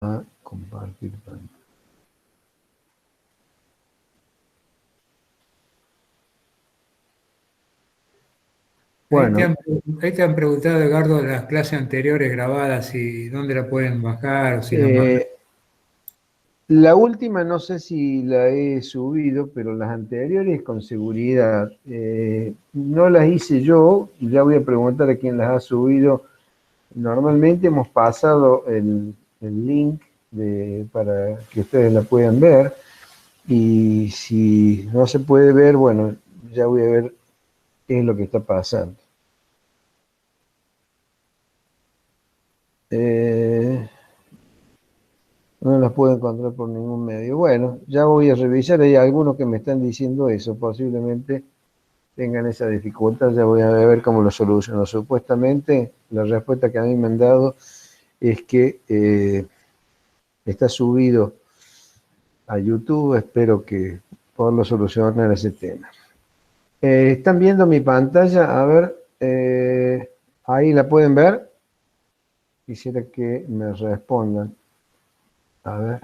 a compartir pantalla. Bueno, Ahí te han preguntado, Edgardo, de las clases anteriores grabadas y dónde la pueden bajar o si la mandan. la última no sé si la he subido, pero las anteriores con seguridad. No las hice yo, ya voy a preguntar a quién las ha subido. Normalmente hemos pasado el link para que ustedes la puedan ver. Y si no se puede ver, bueno, ya voy a ver qué es lo que está pasando. No las puedo encontrar por ningún medio. Bueno, ya voy a revisar. Hay algunos que me están diciendo eso. Posiblemente tengan esa dificultad. Ya voy a ver cómo lo soluciono. Supuestamente, la respuesta que a mí me han dado es que está subido a YouTube. Espero que poderlo solucionar ese tema. ¿Están viendo mi pantalla? A ver, ahí la pueden ver. Quisiera que me respondan. A ver,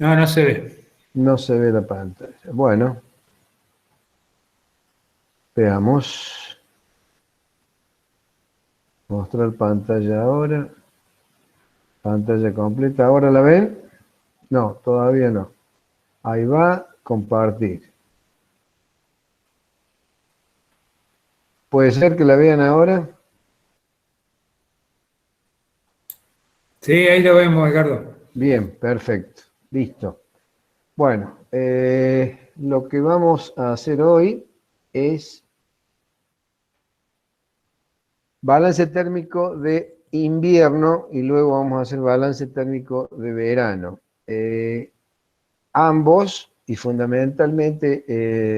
No, no se ve. no se ve la pantalla. Bueno, veamos. Mostrar pantalla ahora. Pantalla completa. ¿Ahora la ven? No, todavía no. Ahí va, compartir. ¿Puede ser que la vean ahora? Sí, ahí lo vemos, Edgardo. Bien, perfecto. Listo. Bueno, lo que vamos a hacer hoy es balance térmico de invierno y luego vamos a hacer balance térmico de verano. Ambos, y fundamentalmente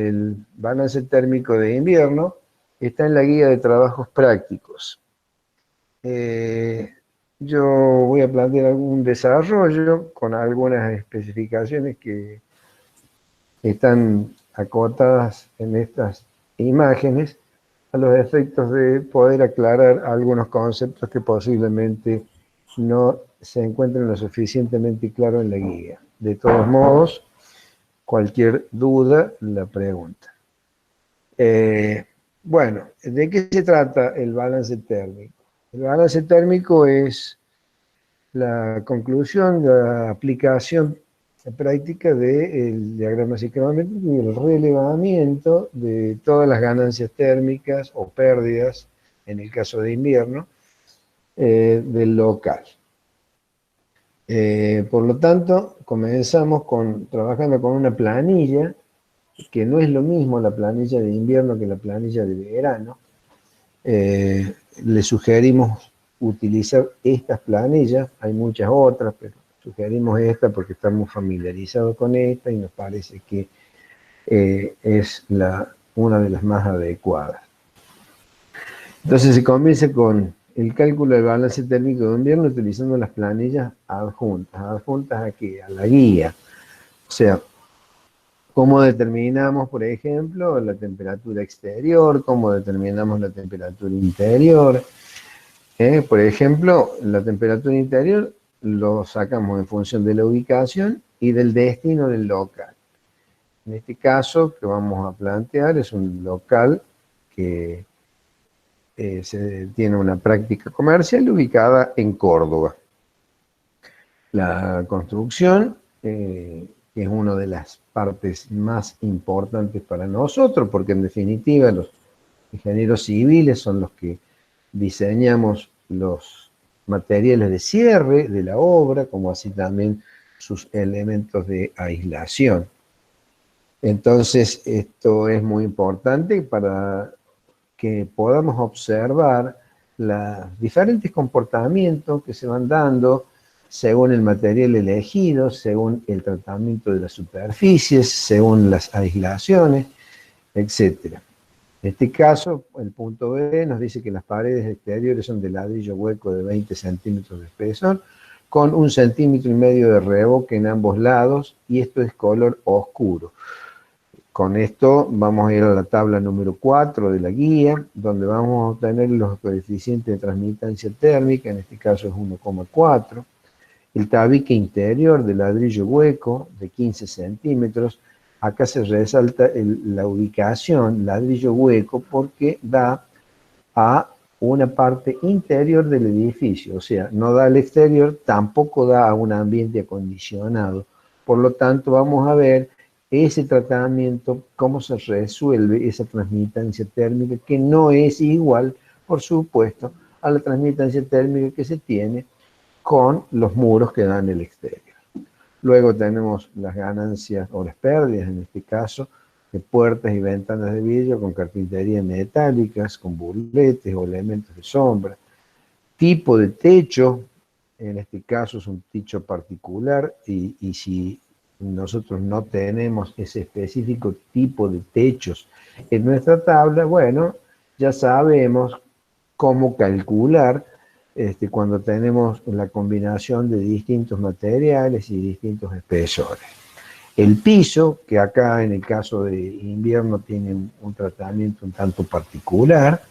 el balance térmico de invierno, está en la guía de trabajos prácticos. Yo voy a plantear algún desarrollo con algunas especificaciones que están acotadas en estas imágenes a los efectos de poder aclarar algunos conceptos que posiblemente no se encuentren lo suficientemente claros en la guía. De todos modos, cualquier duda, la pregunta. Bueno, ¿de qué se trata el balance térmico? El balance térmico es la conclusión, la aplicación práctica del diagrama ciclométrico y el relevamiento de todas las ganancias térmicas o pérdidas, en el caso de invierno, del local. Por lo tanto, comenzamos trabajando con una planilla, que no es lo mismo la planilla de invierno que la planilla de verano. Le sugerimos utilizar estas planillas, hay muchas otras, pero sugerimos esta porque estamos familiarizados con esta y nos parece que es una de las más adecuadas. Entonces se comienza con el cálculo del balance térmico de invierno utilizando las planillas adjuntas. ¿Adjuntas a qué? A la guía. O sea, cómo determinamos, por ejemplo, la temperatura exterior, cómo determinamos la temperatura interior. Por ejemplo, la temperatura interior lo sacamos en función de la ubicación y del destino del local. En este caso que vamos a plantear es un local que tiene una práctica comercial ubicada en Córdoba. La construcción, que es una de las partes más importantes para nosotros, porque en definitiva los ingenieros civiles son los que diseñamos los materiales de cierre de la obra, como así también sus elementos de aislación. Entonces, esto es muy importante para que podamos observar los diferentes comportamientos que se van dando según el material elegido, según el tratamiento de las superficies, según las aislaciones, etc. En este caso, el punto B nos dice que las paredes exteriores son de ladrillo hueco de 20 centímetros de espesor, con 1,5 centímetros de revoque en ambos lados, y esto es color oscuro. Con esto vamos a ir a la tabla número 4 de la guía, donde vamos a obtener los coeficientes de transmitancia térmica, en este caso es 1,4. El tabique interior de ladrillo hueco de 15 centímetros. Acá se resalta la ubicación, ladrillo hueco, porque da a una parte interior del edificio, o sea, no da al exterior, tampoco da a un ambiente acondicionado. Por lo tanto, vamos a ver ese tratamiento, cómo se resuelve esa transmitancia térmica, que no es igual, por supuesto, a la transmitancia térmica que se tiene con los muros que dan el exterior. Luego tenemos las ganancias o las pérdidas, en este caso, de puertas y ventanas de vidrio con carpintería metálicas, con burletes o elementos de sombra. Tipo de techo, en este caso es un techo particular, y si nosotros no tenemos ese específico tipo de techos en nuestra tabla, bueno, ya sabemos cómo calcular cuando tenemos la combinación de distintos materiales y distintos espesores. El piso, que acá en el caso de invierno tiene un tratamiento un tanto particular,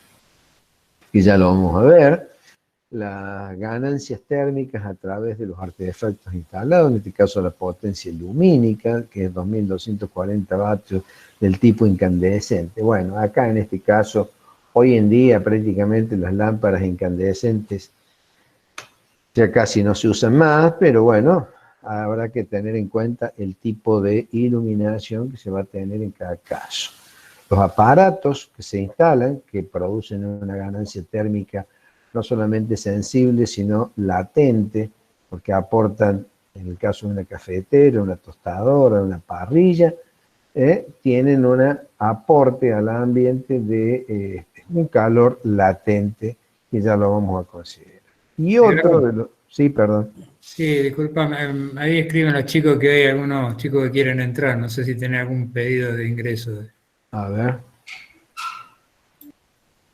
que ya lo vamos a ver. Las ganancias térmicas a través de los artefactos instalados, en este caso la potencia lumínica, que es 2240 vatios del tipo incandescente. Bueno, acá en este caso, hoy en día prácticamente las lámparas incandescentes ya casi no se usan más, pero bueno, habrá que tener en cuenta el tipo de iluminación que se va a tener en cada caso. Los aparatos que se instalan, que producen una ganancia térmica no solamente sensible, sino latente, porque aportan, en el caso de una cafetera, una tostadora, una parrilla, tienen un aporte al ambiente de un calor latente, que ya lo vamos a considerar. Y otro de los... Sí, perdón. Sí, disculpame, ahí escriben los chicos que hay algunos chicos que quieren entrar, no sé si tenés algún pedido de ingreso. A ver.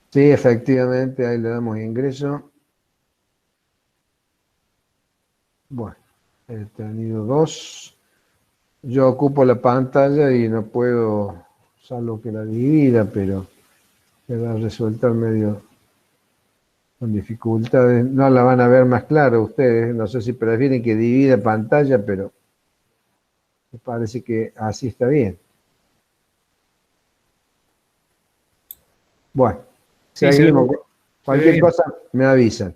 Sí, efectivamente, ahí le damos ingreso. Bueno, he tenido dos. Yo ocupo la pantalla y no puedo, salvo que la divida, pero me va a resultar medio con dificultades. No la van a ver más claro ustedes. No sé si prefieren que divida pantalla, pero me parece que así está bien. Bueno, Sí, se seguimos. ve Cualquier bien. cosa me avisan.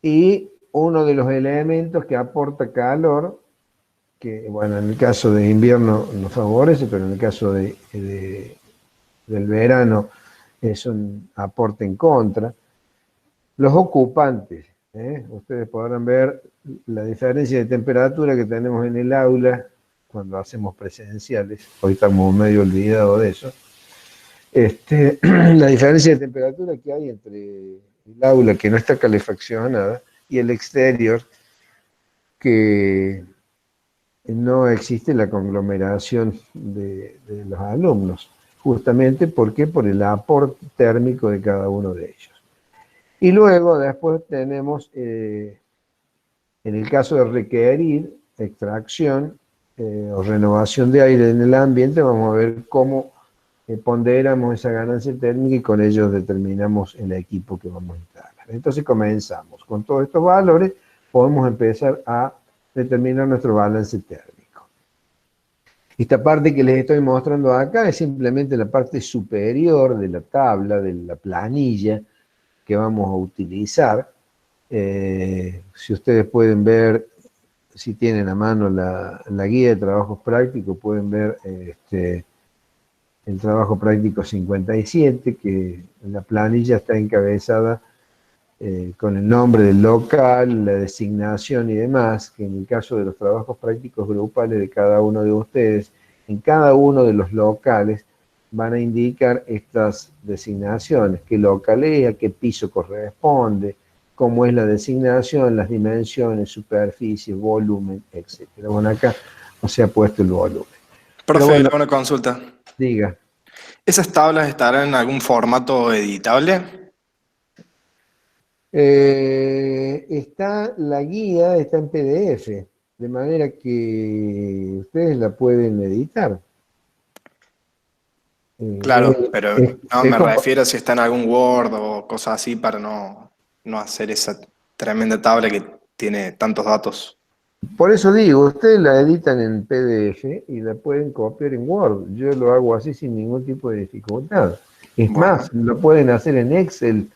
Y uno de los elementos que aporta calor, que bueno, en el caso de invierno nos favorece, pero en el caso del verano es un aporte en contra. Los ocupantes, ustedes podrán ver la diferencia de temperatura que tenemos en el aula cuando hacemos presenciales. Hoy estamos medio olvidados de eso. La diferencia de temperatura que hay entre el aula que no está calefaccionada y el exterior, que no existe la conglomeración de los alumnos, justamente porque por el aporte térmico de cada uno de ellos. Y luego, después tenemos, en el caso de requerir extracción o renovación de aire en el ambiente, vamos a ver cómo ponderamos esa ganancia térmica y con ellos determinamos el equipo que vamos a instalar. Entonces comenzamos. Con todos estos valores podemos empezar a determinar nuestro balance térmico. Esta parte que les estoy mostrando acá es simplemente la parte superior de la tabla, de la planilla que vamos a utilizar. Si ustedes pueden ver, si tienen a mano la guía de trabajos prácticos, pueden ver el trabajo práctico 57, que en la planilla está encabezada con el nombre del local, la designación y demás, que en el caso de los trabajos prácticos grupales de cada uno de ustedes, en cada uno de los locales van a indicar estas designaciones, qué local es, a qué piso corresponde, cómo es la designación, las dimensiones, superficie, volumen, etc. Bueno, acá no se ha puesto el volumen. Pero Profe, bueno, una consulta. diga. ¿Esas tablas estarán en algún formato editable? Está la guía, está en PDF. de manera que ustedes la pueden editar. Claro, pero no, es me como- refiero a si está en algún Word o cosas así para no hacer esa tremenda tabla que tiene tantos datos. por eso digo, ustedes la editan en PDF y la pueden copiar en Word. Yo lo hago así sin ningún tipo de dificultad. Es Bueno, más, lo pueden hacer en Excel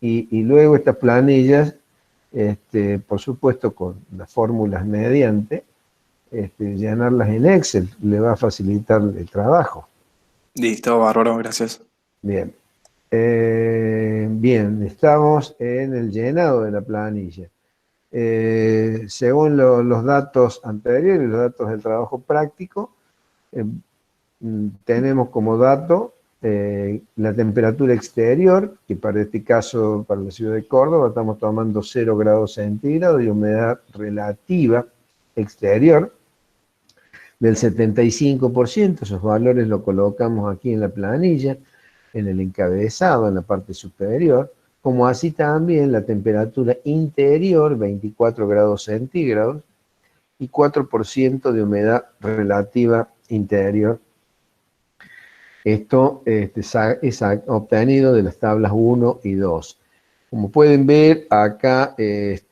y luego estas planillas, por supuesto con las fórmulas mediante, llenarlas en Excel, le va a facilitar el trabajo. listo, bárbaro, gracias. Bien. Bien, estamos en el llenado de la planilla. Según los datos anteriores, los datos del trabajo práctico, eh, tenemos como dato la temperatura exterior, que para este caso, para la ciudad de Córdoba, estamos tomando 0 grados centígrados y humedad relativa exterior del 75%. Esos valores los colocamos aquí en la planilla, en el encabezado, en la parte superior, como así también la temperatura interior, 24 grados centígrados, y 4% de humedad relativa interior. Esto es obtenido de las tablas 1 y 2. Como pueden ver, acá es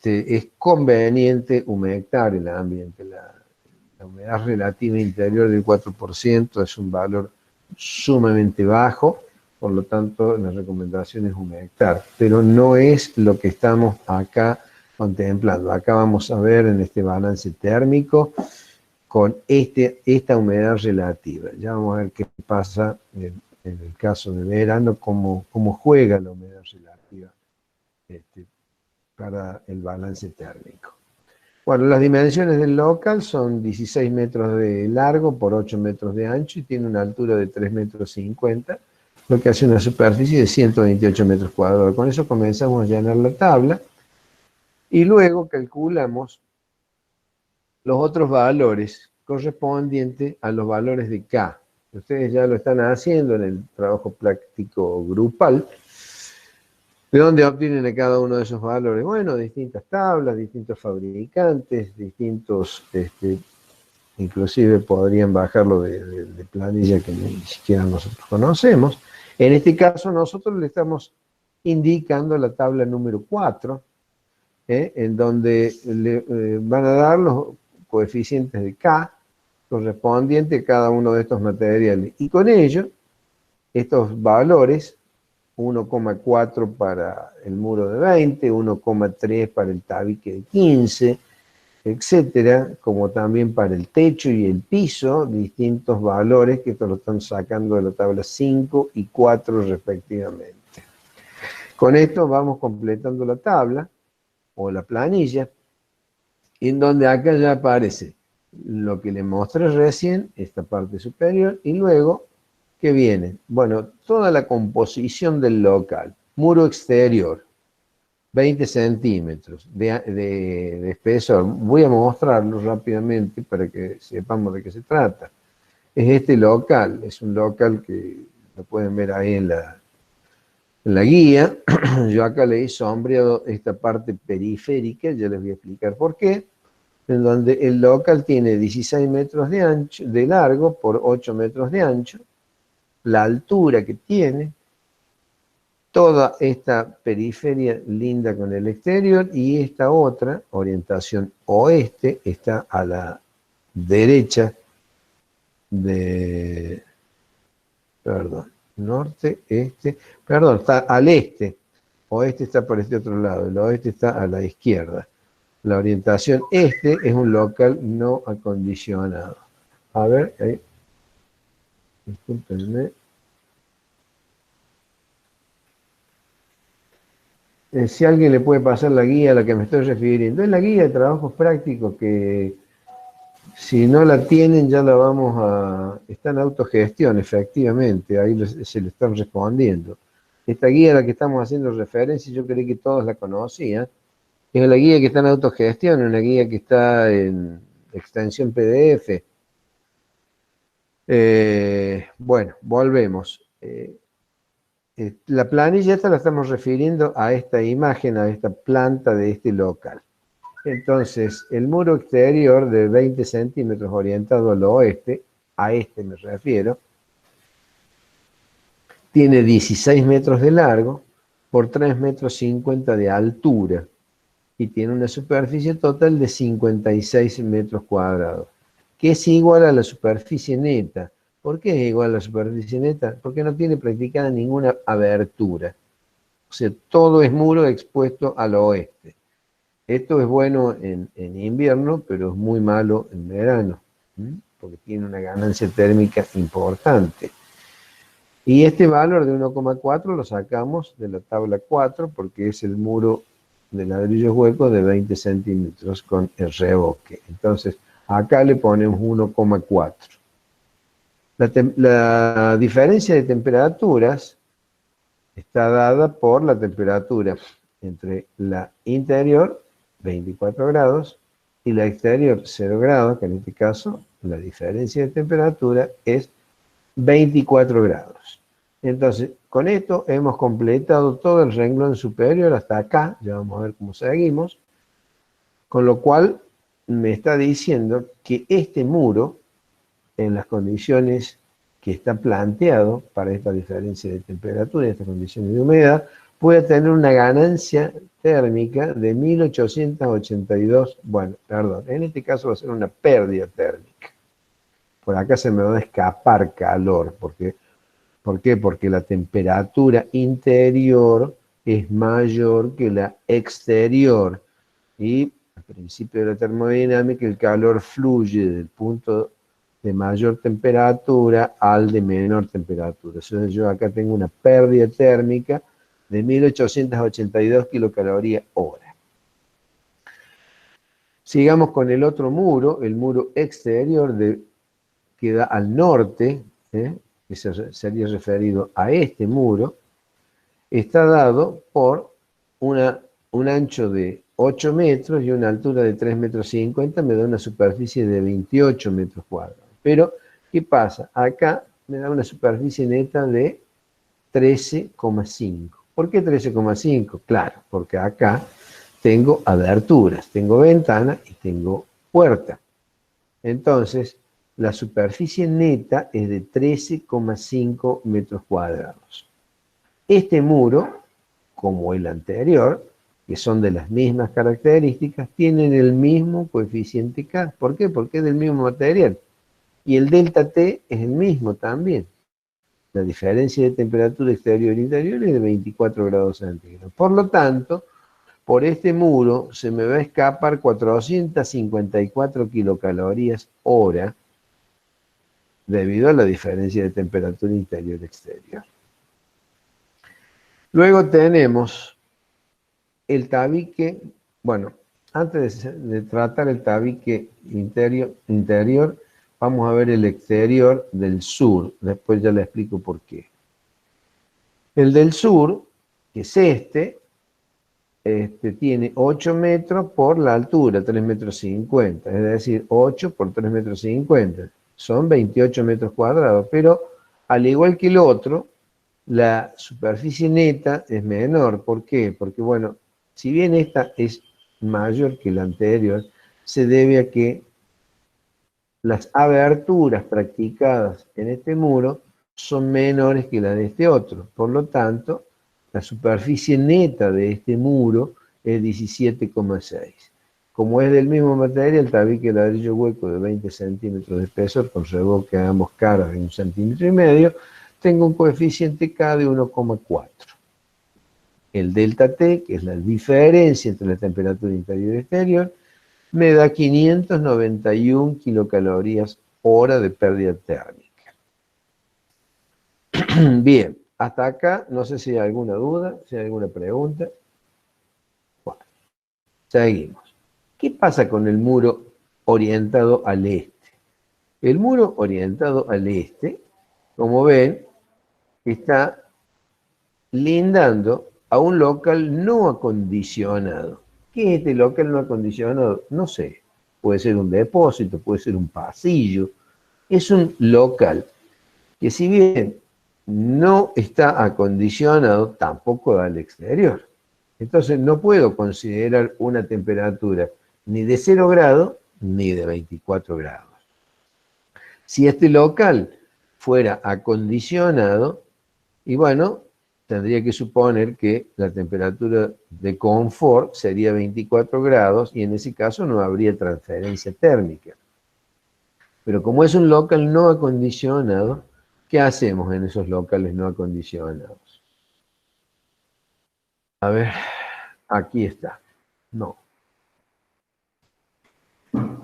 conveniente humectar el ambiente. La humedad relativa interior del 4% es un valor sumamente bajo, por lo tanto la recomendación es humectar, pero no es lo que estamos acá contemplando. Acá vamos a ver en este balance térmico con esta humedad relativa. Ya vamos a ver qué pasa en el caso de verano, cómo juega la humedad relativa para el balance térmico. Bueno, las dimensiones del local son 16 metros de largo por 8 metros de ancho y tiene una altura de 3 metros 50, lo que hace una superficie de 128 metros cuadrados. Con eso comenzamos a llenar la tabla y luego calculamos los otros valores correspondientes a los valores de K. Ustedes ya lo están haciendo en el trabajo práctico grupal. ¿De dónde obtienen a cada uno de esos valores? Bueno, distintas tablas, distintos fabricantes, distintos, inclusive podrían bajarlo de planilla que ni siquiera nosotros conocemos. En este caso nosotros le estamos indicando la tabla número 4, en donde le van a dar los coeficientes de K correspondientes a cada uno de estos materiales. Y con ello, estos valores, 1,4 para el muro de 20, 1,3 para el tabique de 15, etcétera, como también para el techo y el piso, distintos valores que esto lo están sacando de la tabla 5 y 4 respectivamente. Con esto vamos completando la tabla o la planilla, en donde acá ya aparece lo que les mostré recién, esta parte superior, y luego, ¿qué viene? Bueno, toda la composición del local, muro exterior, 20 centímetros de espesor. Voy a mostrarlo rápidamente para que sepamos de qué se trata. Es este local, es un local que lo pueden ver ahí en la guía. Yo acá le he sombreado esta parte periférica, ya les voy a explicar por qué, en donde el local tiene 16 metros de ancho, de largo por 8 metros de ancho, la altura que tiene, toda esta periferia linda con el exterior y esta otra, orientación oeste, está a la derecha de, perdón, norte, perdón, está al este, oeste está por este otro lado, el oeste está a la izquierda. La orientación este es un local no acondicionado. A ver, ahí, discúlpenme. Si alguien le puede pasar la guía a la que me estoy refiriendo. Es la guía de trabajos prácticos que si no la tienen ya la vamos a... Está en autogestión, efectivamente, ahí se le están respondiendo. Esta guía a la que estamos haciendo referencia, yo creí que todos la conocían, es la guía que está en autogestión, una guía que está en extensión PDF. Bueno, volvemos. La planilla esta la estamos refiriendo a esta imagen, a esta planta de este local. Entonces, el muro exterior de 20 centímetros orientado al oeste, a este me refiero, tiene 16 metros de largo por 3 metros 50 de altura y tiene una superficie total de 56 metros cuadrados, que es igual a la superficie neta. ¿Por qué es igual a la superficie neta? Porque no tiene practicada ninguna abertura. O sea, todo es muro expuesto al oeste. Esto es bueno en invierno, pero es muy malo en verano, porque tiene una ganancia térmica importante. Y este valor de 1,4 lo sacamos de la tabla 4, porque es el muro de ladrillos huecos de 20 centímetros con el revoque. Entonces, acá le ponemos 1,4. La diferencia de temperaturas está dada por la temperatura entre la interior, 24 grados, y la exterior, 0 grados, que en este caso la diferencia de temperatura es 24 grados. Entonces, con esto hemos completado todo el renglón superior hasta acá, ya vamos a ver cómo seguimos, con lo cual me está diciendo que este muro, en las condiciones que está planteado para esta diferencia de temperatura y estas condiciones de humedad, puede tener una ganancia térmica de 1882, bueno, perdón, en este caso va a ser una pérdida térmica. Por acá se me va a escapar calor, ¿por qué? Porque la temperatura interior es mayor que la exterior. Y al principio de la termodinámica el calor fluye del punto de mayor temperatura al de menor temperatura. Entonces yo acá tengo una pérdida térmica de 1882 kilocalorías hora. Sigamos con el otro muro, el muro exterior que da al norte, que sería referido a este muro, está dado por un ancho de 8 metros y una altura de 3 metros 50, me da una superficie de 28 metros cuadrados. Pero, ¿qué pasa? Acá me da una superficie neta de 13,5. ¿Por qué 13,5? Claro, porque acá tengo aberturas, tengo ventana y tengo puerta. Entonces, la superficie neta es de 13,5 metros cuadrados. Este muro, como el anterior, que son de las mismas características, tienen el mismo coeficiente K. ¿Por qué? Porque es del mismo material. Y el delta T es el mismo también. La diferencia de temperatura exterior e interior es de 24 grados centígrados. Por lo tanto, por este muro se me va a escapar 454 kilocalorías hora debido a la diferencia de temperatura interior e exterior. Luego tenemos el tabique, bueno, antes de tratar el tabique interior, vamos a ver el exterior del sur, después ya le explico por qué. El del sur, que es este tiene 8 metros por la altura, 3 metros 50, es decir, 8 por 3 metros 50, son 28 metros cuadrados, pero al igual que el otro, la superficie neta es menor. ¿Por qué? Porque, bueno, si bien esta es mayor que la anterior, se debe a que las aberturas practicadas en este muro son menores que las de este otro. Por lo tanto, la superficie neta de este muro es 17,6. Como es del mismo material, el tabique de ladrillo hueco de 20 centímetros de espesor con revoque a ambos caras de 1,5 centímetros, tengo un coeficiente K de 1,4. El delta T, que es la diferencia entre la temperatura interior y exterior, me da 591 kilocalorías hora de pérdida térmica. Bien, hasta acá no sé si hay alguna duda, si hay alguna pregunta. Bueno, seguimos. ¿Qué pasa con el muro orientado al este? El muro orientado al este, como ven, está lindando a un local no acondicionado. ¿Qué es este local no acondicionado? No sé. Puede ser un depósito, puede ser un pasillo. Es un local que, si bien no está acondicionado, tampoco da al exterior. Entonces no puedo considerar una temperatura ni de 0 grados ni de 24 grados. Si este local fuera acondicionado, y bueno, tendría que suponer que la temperatura de confort sería 24 grados y en ese caso no habría transferencia térmica. Pero como es un local no acondicionado, ¿qué hacemos en esos locales no acondicionados? A ver, aquí está. No.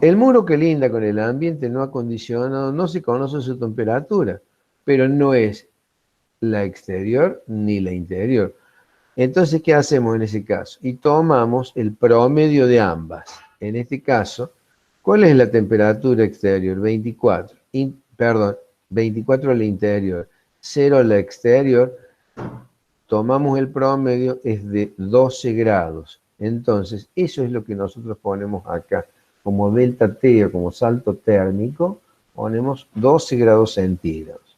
El muro que linda con el ambiente no acondicionado no se conoce su temperatura, pero no es la exterior ni la interior. Entonces, ¿qué hacemos en ese caso? Y tomamos el promedio de ambas. En este caso, ¿cuál es la temperatura exterior? 24. Perdón, 24 al interior, 0 al exterior. Tomamos el promedio, es de 12 grados. Entonces, eso es lo que nosotros ponemos acá. Como delta T o como salto térmico, ponemos 12 grados centígrados.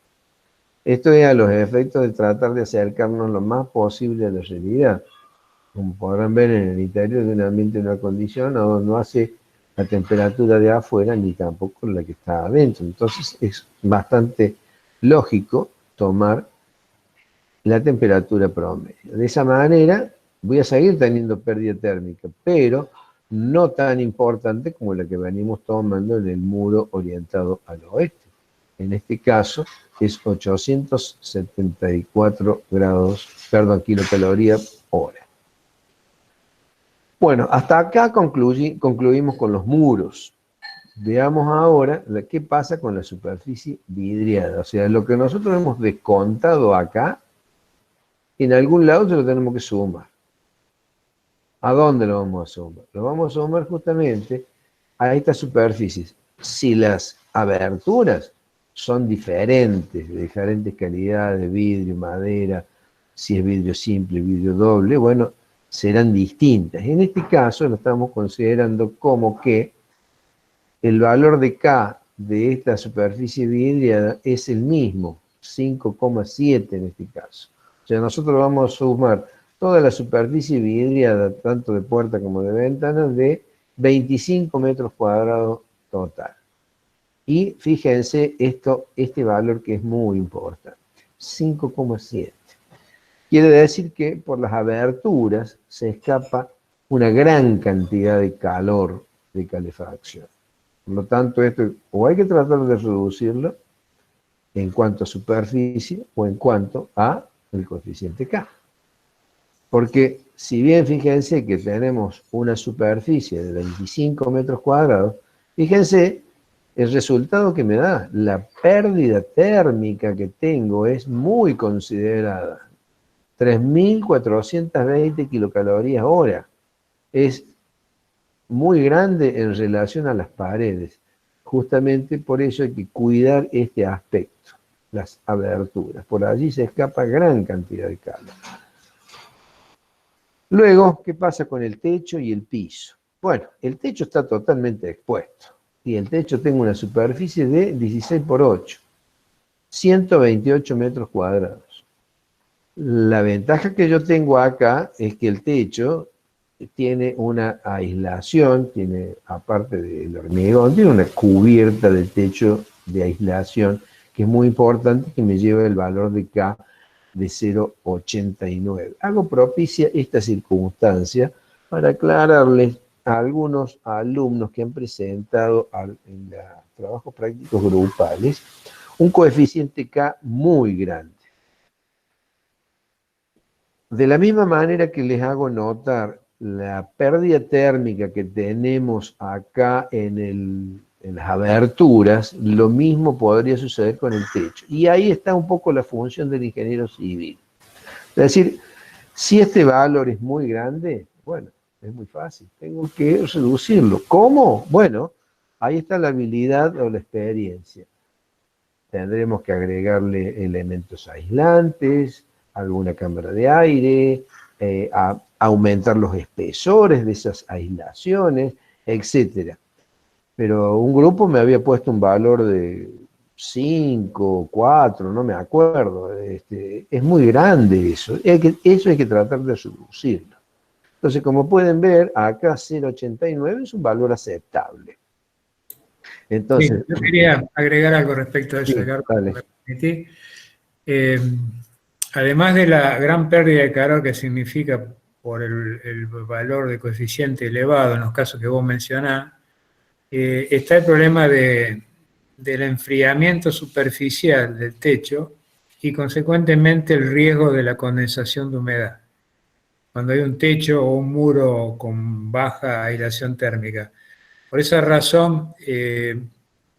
Esto es a los efectos de tratar de acercarnos lo más posible a la realidad. Como podrán ver, en el interior de un ambiente no acondicionado no hace la temperatura de afuera ni tampoco la que está adentro. Entonces es bastante lógico tomar la temperatura promedio. De esa manera voy a seguir teniendo pérdida térmica, pero no tan importante como la que venimos tomando en el muro orientado al oeste. En este caso es 874 kilocalorías hora. Bueno, hasta acá concluimos con los muros. Veamos ahora qué pasa con la superficie vidriada. O sea, lo que nosotros hemos descontado acá, en algún lado se lo tenemos que sumar. ¿A dónde lo vamos a sumar? Lo vamos a sumar justamente a estas superficies. Si las aberturas son diferentes, de diferentes calidades, vidrio, madera, si es vidrio simple, vidrio doble, bueno, serán distintas. En este caso lo estamos considerando como que el valor de K de esta superficie vidriada es el mismo, 5,7 en este caso. O sea, nosotros vamos a sumar toda la superficie vidriada, tanto de puerta como de ventana, de 25 metros cuadrados total. Y fíjense este valor que es muy importante, 5,7. Quiere decir que por las aberturas se escapa una gran cantidad de calor de calefacción. Por lo tanto, esto o hay que tratar de reducirlo en cuanto a superficie o en cuanto a el coeficiente K. Porque si bien fíjense que tenemos una superficie de 25 metros cuadrados, fíjense el resultado que me da. La pérdida térmica que tengo es muy considerada. 3.420 kilocalorías hora. Es muy grande en relación a las paredes. Justamente por eso hay que cuidar este aspecto, las aberturas. Por allí se escapa gran cantidad de calor. Luego, ¿qué pasa con el techo y el piso? Bueno, el techo está totalmente expuesto. Y el techo tengo una superficie de 16 por 8, 128 metros cuadrados. La ventaja que yo tengo acá es que el techo tiene una aislación, tiene, aparte del hormigón, tiene una cubierta del techo de aislación, que es muy importante, que me lleva el valor de K de 0,89. Hago propicia esta circunstancia para aclararles a algunos alumnos que han presentado en los trabajos prácticos grupales un coeficiente K muy grande. De la misma manera que les hago notar la pérdida térmica que tenemos acá en las aberturas, lo mismo podría suceder con el techo. Y ahí está un poco la función del ingeniero civil. Es decir, si este valor es muy grande, bueno, es muy fácil, tengo que reducirlo. ¿Cómo? Bueno, ahí está la habilidad o la experiencia. Tendremos que agregarle elementos aislantes, alguna cámara de aire, aumentar los espesores de esas aislaciones, etc. Pero un grupo me había puesto un valor de 5, 4, no me acuerdo. Es muy grande eso. Eso hay que tratar de reducirlo. Entonces, como pueden ver, acá 0,89 es un valor aceptable. Sí, Entonces, yo quería agregar algo respecto a eso, sí, Ricardo, si dale. me permitís. Eh, Además de la gran pérdida de calor que significa por el valor de coeficiente elevado en los casos que vos mencionás, está el problema del enfriamiento superficial del techo y consecuentemente el riesgo de la condensación de humedad, cuando hay un techo o un muro con baja aislación térmica. Por esa razón,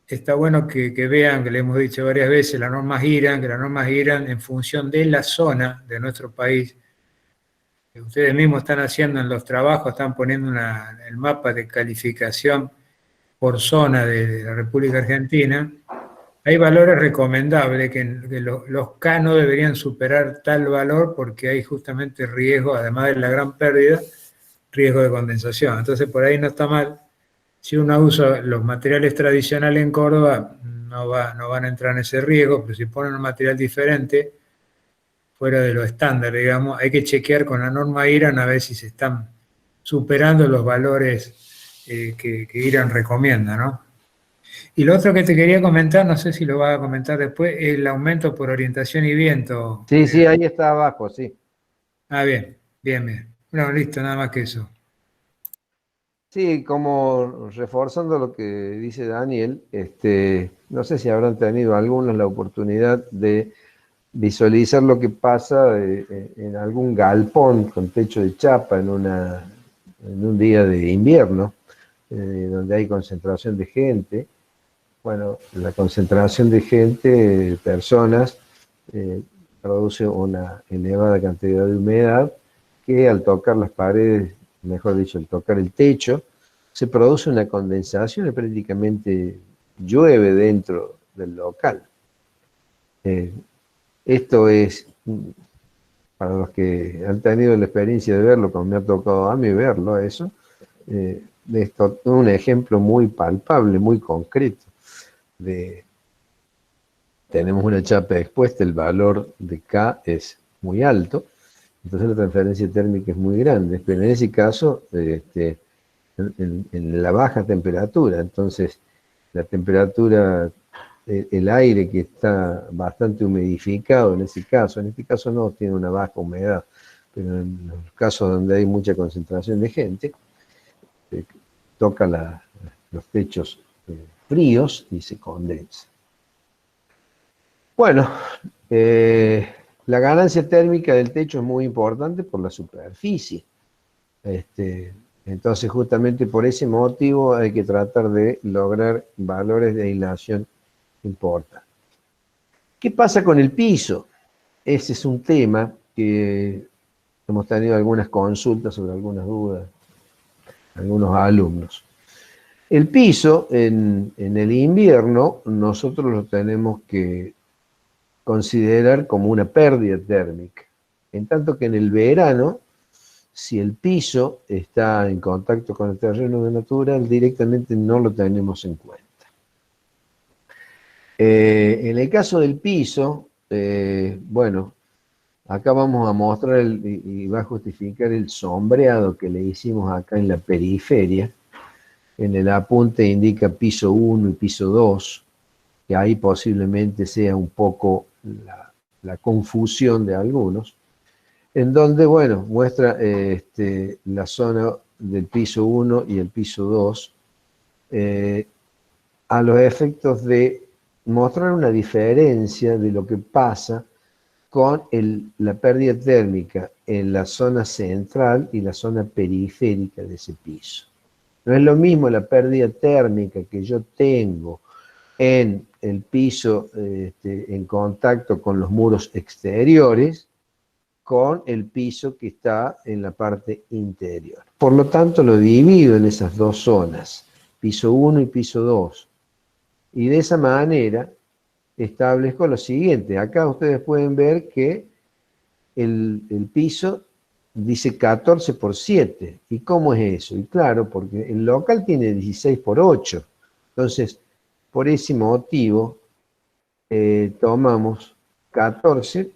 está bueno que vean, que le hemos dicho varias veces, que las normas giran en función de la zona de nuestro país. Que ustedes mismos están haciendo en los trabajos, están poniendo el mapa de calificación por zona de la República Argentina. Hay valores recomendables que los K no deberían superar tal valor porque hay justamente riesgo, además de la gran pérdida, riesgo de condensación. Entonces por ahí no está mal. Si uno usa los materiales tradicionales en Córdoba, no van a entrar en ese riesgo, pero si ponen un material diferente, fuera de lo estándar, digamos, hay que chequear con la norma IRAN a ver si se están superando los valores que IRAN recomienda, ¿no? Y lo otro que te quería comentar, no sé si lo vas a comentar después, es el aumento por orientación y viento. Sí, sí, ahí está abajo, sí. Bien, bien, bien. No, listo, nada más que eso. Sí, como reforzando lo que dice Daniel, no sé si habrán tenido algunos la oportunidad de visualizar lo que pasa en algún galpón con techo de chapa en un día de invierno, donde hay concentración de gente. Bueno, la concentración de gente, personas, produce una elevada cantidad de humedad que al tocar las paredes, mejor dicho, al tocar el techo, se produce una condensación y prácticamente llueve dentro del local. Esto es, para los que han tenido la experiencia de verlo, como me ha tocado a mí verlo, eso, esto es un ejemplo muy palpable, muy concreto. Tenemos una chapa expuesta, el valor de K es muy alto, entonces la transferencia térmica es muy grande, pero en ese caso, en la baja temperatura, entonces la temperatura, el aire que está bastante humidificado en este caso no tiene una baja humedad, pero en los casos donde hay mucha concentración de gente, toca los techos fríos y se condensa. Bueno, la ganancia térmica del techo es muy importante por la superficie. Entonces, justamente por ese motivo hay que tratar de lograr valores de aislación importantes. ¿Qué pasa con el piso? Ese es un tema que hemos tenido algunas consultas sobre algunas dudas, algunos alumnos. El piso en el invierno nosotros lo tenemos que considerar como una pérdida térmica, en tanto que en el verano, si el piso está en contacto con el terreno natural, directamente no lo tenemos en cuenta. En el caso del piso, bueno, acá vamos a mostrar y va a justificar el sombreado que le hicimos acá en la periferia. En el apunte indica piso 1 y piso 2, que ahí posiblemente sea un poco la confusión de algunos, en donde, bueno, muestra la zona del piso 1 y el piso 2, a los efectos de mostrar una diferencia de lo que pasa con la pérdida térmica en la zona central y la zona periférica de ese piso. No es lo mismo la pérdida térmica que yo tengo en el piso en contacto con los muros exteriores con el piso que está en la parte interior. Por lo tanto, lo divido en esas dos zonas, piso 1 y piso 2. Y de esa manera establezco lo siguiente. Acá ustedes pueden ver que el piso dice 14 por 7. ¿Y cómo es eso? Y claro, porque el local tiene 16 por 8. Entonces, por ese motivo, tomamos 14,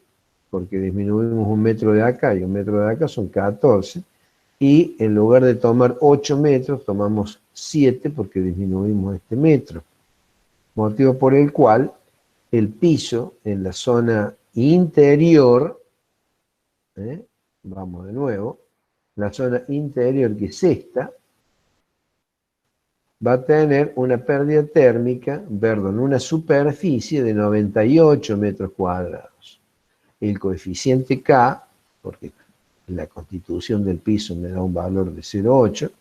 porque disminuimos un metro de acá y un metro de acá son 14, y en lugar de tomar 8 metros, tomamos 7 porque disminuimos este metro. Motivo por el cual el piso en la zona interior, vamos de nuevo, la zona interior que es esta, va a tener una pérdida térmica, perdón, una superficie de 98 metros cuadrados. El coeficiente K, porque la constitución del piso me da un valor de 0,8,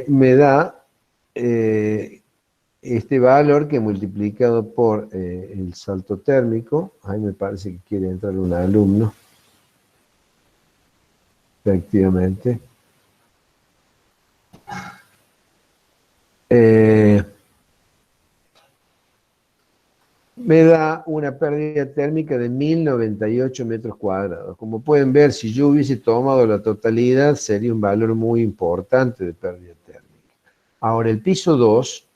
me da este valor que multiplicado por el salto térmico, ahí me parece que quiere entrar un alumno, efectivamente, me da una pérdida térmica de 1098 metros cuadrados. Como pueden ver, si yo hubiese tomado la totalidad, sería un valor muy importante de pérdida térmica. Ahora, el piso 2,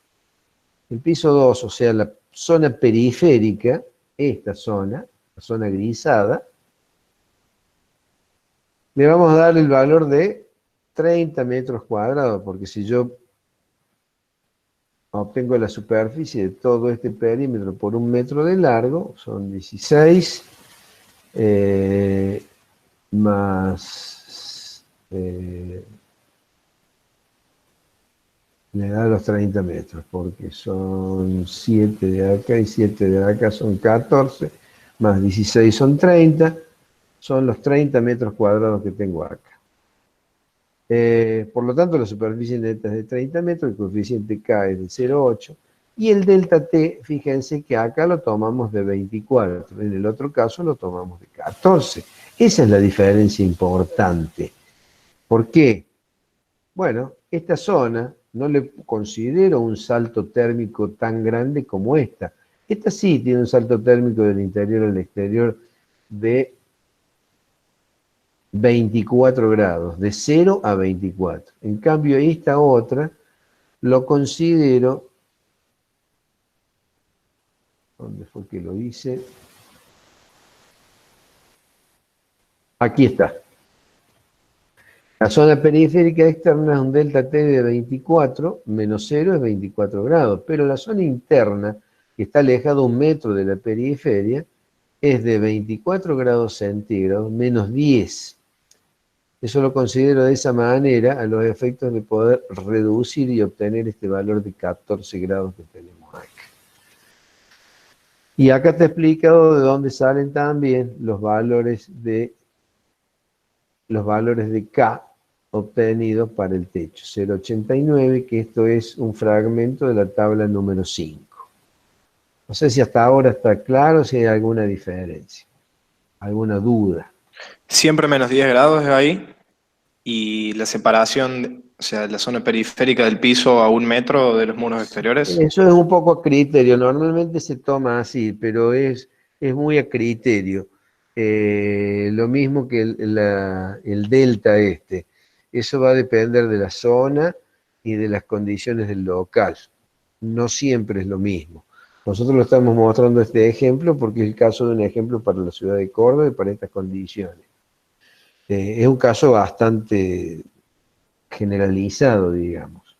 o sea, la zona periférica, esta zona, la zona grisada, le vamos a dar el valor de 30 metros cuadrados, porque si yo obtengo la superficie de todo este perímetro por 1 metro de largo, son 16 más le da los 30 metros, porque son 7 de acá y 7 de acá son 14, más 16 son 30, son los 30 metros cuadrados que tengo acá. Por lo tanto, la superficie neta es de 30 metros, el coeficiente K es de 0,8, y el delta T, fíjense que acá lo tomamos de 24, en el otro caso lo tomamos de 14. Esa es la diferencia importante. ¿Por qué? Bueno, esta zona no le considero un salto térmico tan grande como esta. Esta sí tiene un salto térmico del interior al exterior de 24 grados, de 0 a 24. En cambio, esta otra lo considero, ¿dónde fue que lo hice? Aquí está. La zona periférica externa es un delta T de 24, menos 0 es 24 grados, pero la zona interna, que está alejada 1 metro de la periferia, es de 24 grados centígrados, menos 10. Eso lo considero de esa manera a los efectos de poder reducir y obtener este valor de 14 grados que tenemos acá. Y acá te he explicado de dónde salen también los valores de K obtenidos para el techo. 0,89, que esto es un fragmento de la tabla número 5. No sé si hasta ahora está claro, si hay alguna diferencia, alguna duda. Siempre menos 10 grados es ahí. Y la separación, o sea, la zona periférica del piso a 1 metro de los muros exteriores. Eso es un poco a criterio, normalmente se toma así, pero es muy a criterio. Lo mismo que el delta este. Eso va a depender de la zona y de las condiciones del local. No siempre es lo mismo. Nosotros lo estamos mostrando este ejemplo porque es el caso de un ejemplo para la ciudad de Córdoba y para estas condiciones. Es un caso bastante generalizado, digamos.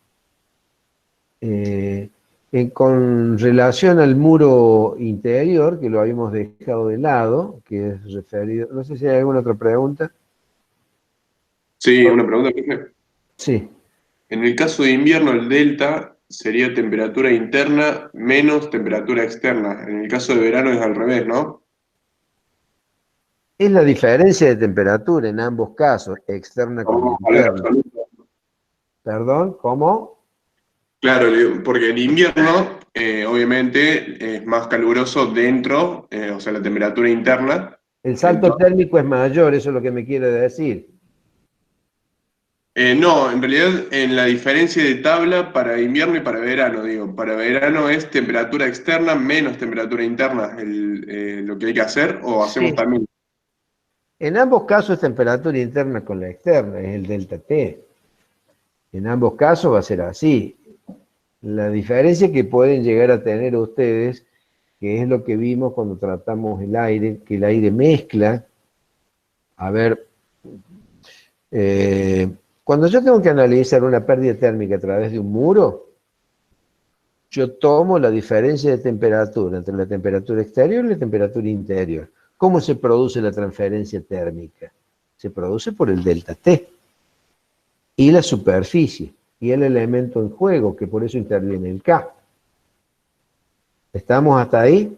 Con relación al muro interior, que lo habíamos dejado de lado, que es referido, no sé si hay alguna otra pregunta. Sí, una pregunta, profe. Sí. En el caso de invierno, el delta sería temperatura interna menos temperatura externa. En el caso de verano es al revés, ¿no? Es la diferencia de temperatura en ambos casos, externa como interna. Perdón, ¿cómo? Claro, porque en invierno, obviamente, es más caluroso dentro, o sea, la temperatura interna. El salto térmico es mayor, eso es lo que me quiere decir. No, en realidad en la diferencia de tabla para invierno y para verano, digo, para verano es temperatura externa menos temperatura interna lo que hay que hacer, o hacemos Sí. también. En ambos casos es temperatura interna con la externa, es el delta T. En ambos casos va a ser así. La diferencia que pueden llegar a tener ustedes, que es lo que vimos cuando tratamos el aire, que el aire mezcla. A ver, Cuando yo tengo que analizar una pérdida térmica a través de un muro, yo tomo la diferencia de temperatura entre la temperatura exterior y la temperatura interior. ¿Cómo se produce la transferencia térmica? Se produce por el delta T y la superficie y el elemento en juego, que por eso interviene el K. ¿Estamos hasta ahí?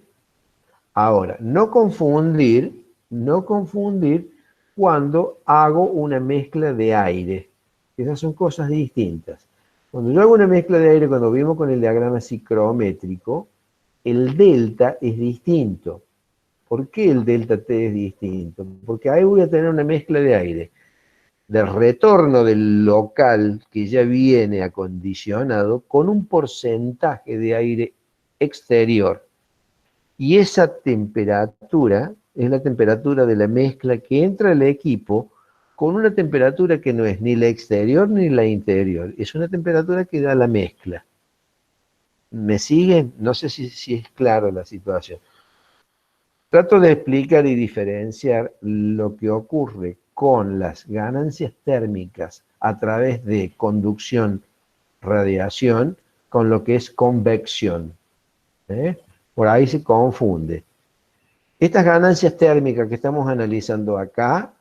Ahora, no confundir cuando hago una mezcla de aire. Esas son cosas distintas. Cuando yo hago una mezcla de aire, cuando vimos con el diagrama psicrométrico, el delta es distinto. ¿Por qué el delta T es distinto? Porque ahí voy a tener una mezcla de aire, del retorno del local que ya viene acondicionado con un porcentaje de aire exterior. Y esa temperatura es la temperatura de la mezcla que entra al equipo con una temperatura que no es ni la exterior ni la interior. Es una temperatura que da la mezcla. ¿Me siguen? No sé si es claro la situación. Trato de explicar y diferenciar lo que ocurre con las ganancias térmicas a través de conducción, radiación, con lo que es convección. Por ahí se confunde. Estas ganancias térmicas que estamos analizando acá